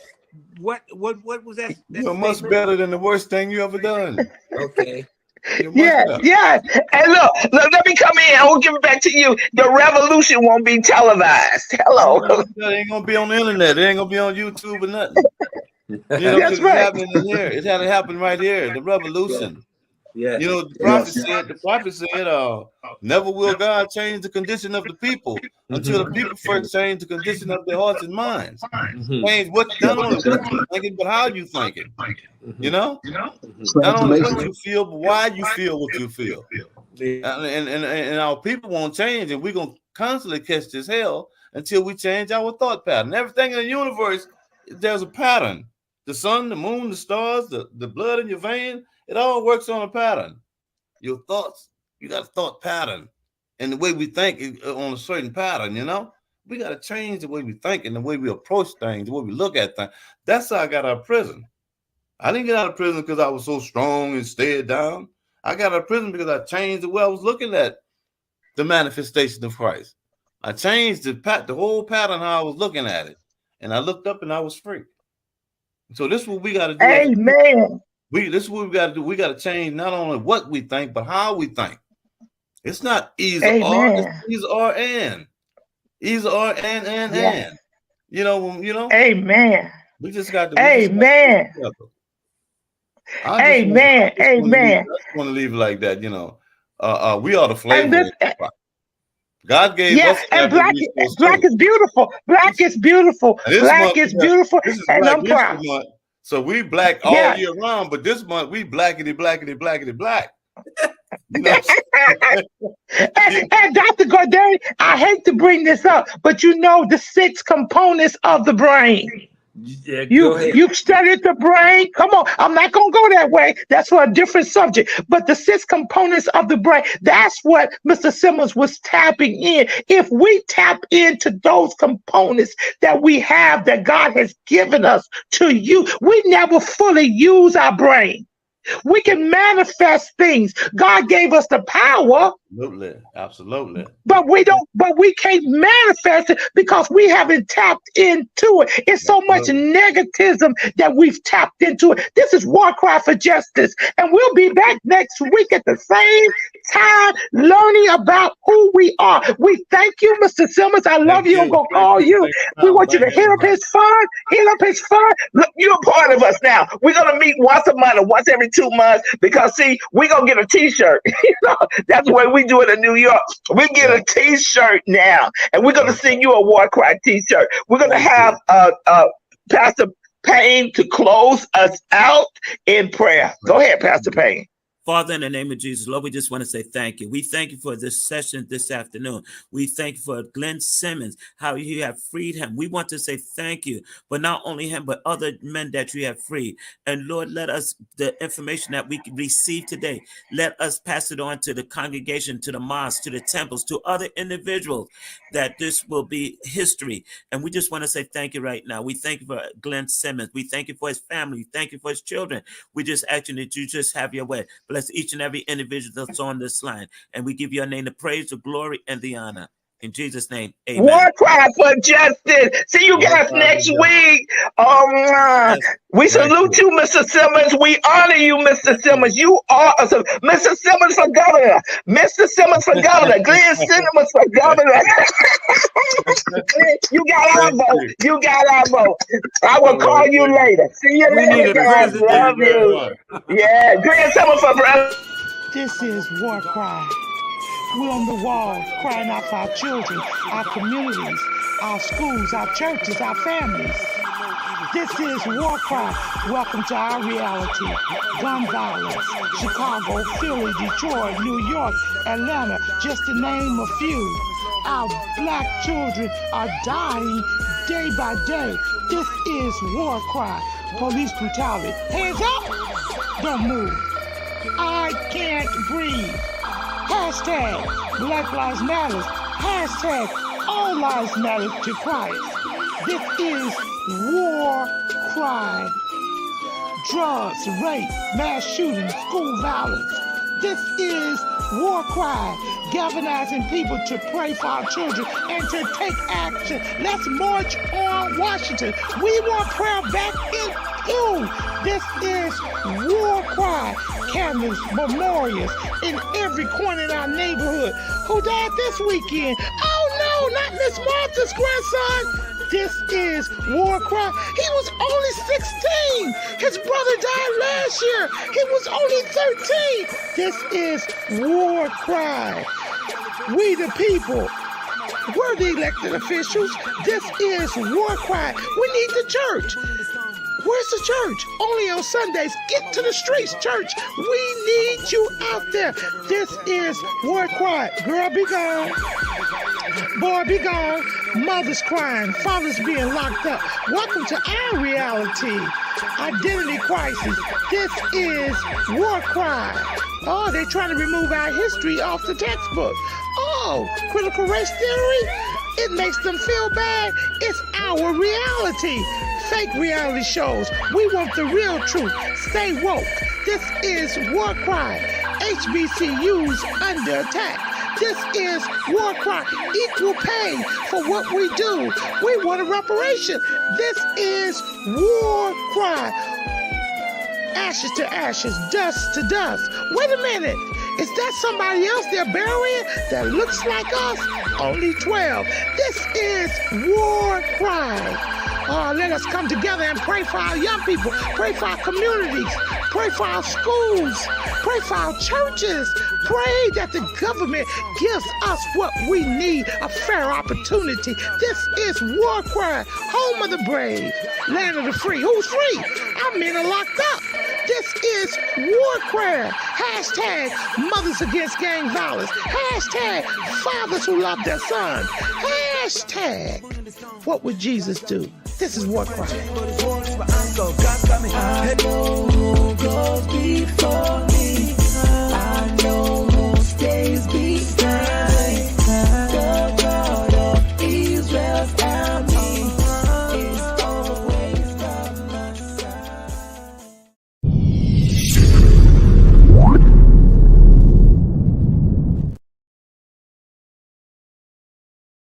What was that? You're much better than the worst thing you ever done. Okay. Yeah. And look, let me come in. I will give it back to you. The revolution won't be televised. Hello. That ain't gonna be on the internet. It ain't gonna be on YouTube or nothing. You know, that's right. It's happening in here. It had to happen right here. The revolution. Yeah. You know, the prophet said, never will God change the condition of the people until the people first change the condition of their hearts and minds. Change not only what you're thinking, but how you thinking. You know? Not only what you feel, but why you feel what you feel. And our people won't change, and we're gonna constantly catch this hell until we change our thought pattern. Everything in the universe, there's a pattern. The sun, the moon, the stars, the blood in your vein, it all works on a pattern. Your thoughts, you got a thought pattern. And the way we think is on a certain pattern, you know? We got to change the way we think and the way we approach things, the way we look at things. That's how I got out of prison. I didn't get out of prison because I was so strong and stayed down. I got out of prison because I changed the way I was looking at the manifestation of Christ. I changed the whole pattern how I was looking at it. And I looked up and I was free. So this is what we got to do. Amen. This is what we got to do. We got to change not only what we think, but how we think. It's not either or, it's either or and. Either or and. You know. Amen. We just got to. Amen. Amen. I just want to leave it like that. You know, we are the flavor. God gave us. And black is beautiful. Black is beautiful. Black is beautiful. And I'm proud. So we black all year round, but this month we blackity black. You know? and Dr. Godet, I hate to bring this up, but you know the 6 components of the brain. Yeah, you studied the brain. Come on, I'm not gonna go that way. That's for a different subject. But the 6 components of the brain, that's what Mr. Simmons was tapping in. If we tap into those components that we have, that God has given us to you, we never fully use our brain. We can manifest things. God gave us the power. Absolutely. But we can't manifest it because we haven't tapped into it. It's so much negativism that we've tapped into it. This is War Cry for Justice. And we'll be back next week at the same time learning about who we are. We thank you, Mr. Simmons. I love you. I'm going to call you. We want you to hit up his fund. Look, you're a part of us now. We're going to meet once a month or once every too much because see, we gonna get a T-shirt. That's the way we do it in New York. We get a T-shirt now, and we're gonna send you a War Cry T-shirt. We're gonna have Pastor Payne to close us out in prayer. Go ahead, Pastor Payne. Father, in the name of Jesus, Lord, we just want to say thank you. We thank you for this session this afternoon. We thank you for Glynn Simmons, how you have freed him. We want to say thank you, but not only him, but other men that you have freed. And Lord, let us, the information that we receive today, let us pass it on to the congregation, to the mosques, to the temples, to other individuals, that this will be history. And we just want to say thank you right now. We thank you for Glynn Simmons. We thank you for his family. We thank you for his children. We just ask you that you just have your way. Bless each and every individual that's on this line. And we give your name the praise, the glory, and the honor. In Jesus' name, amen. War Cry for Justice. See you guys next week. We salute you, Mr. Simmons. We honor you, Mr. Simmons. You are awesome. Mr. Simmons for governor. Mr. Simmons for governor. Glynn Simmons for governor. You got our vote. You got our vote. I will call you later. See you later, guys. Love you. Yeah, Glynn Simmons for president. This is War Cry. We're on the wall crying out for our children, our communities, our schools, our churches, our families. This is War Cry. Welcome to our reality. Gun violence, Chicago, Philly, Detroit, New York, Atlanta, just to name a few. Our black children are dying day by day. This is War Cry. Police brutality. Hands up! Don't move. I can't breathe. Hashtag Black Lives Matter. Hashtag All Lives Matter to Christ. This is War Cry. Drugs, rape, mass shooting, school violence. This is War Cry. Galvanizing people to pray for our children and to take action. Let's march on Washington. We want prayer back in you. This is War Cry. Cameras, memorials in every corner in our neighborhood. Who died this weekend? Oh no, not Miss Martha's grandson. This is War Cry. He was only 16. His brother died last year. He was only 13. This is War Cry. We the people. We're the elected officials. This is War Cry. We need the church. Where's the church? Only on Sundays. Get to the streets, church. We need you out there. This is War Cry. Girl, be gone. Boy, be gone. Mothers crying. Fathers being locked up. Welcome to our reality. Identity crisis. This is War Cry. Oh, they're trying to remove our history off the textbook. Oh, critical race theory? It makes them feel bad. It's our reality. Fake reality shows. We want the real truth. Stay woke. This is War Cry. HBCUs under attack. This is War Cry. Equal pay for what we do. We want a reparation. This is War Cry. Ashes to ashes, dust to dust. Wait a minute. Is that somebody else they're burying that looks like us? Only 12. This is War Cry. Let us come together and pray for our young people, pray for our communities, pray for our schools, pray for our churches, pray that the government gives us what we need, a fair opportunity. This is War Cry, home of the brave, land of the free. Who's free? Our men are locked up. This is War Cry. Hashtag mothers against gang violence. Hashtag fathers who love their sons. Hashtag what would Jesus do? This is War Cry.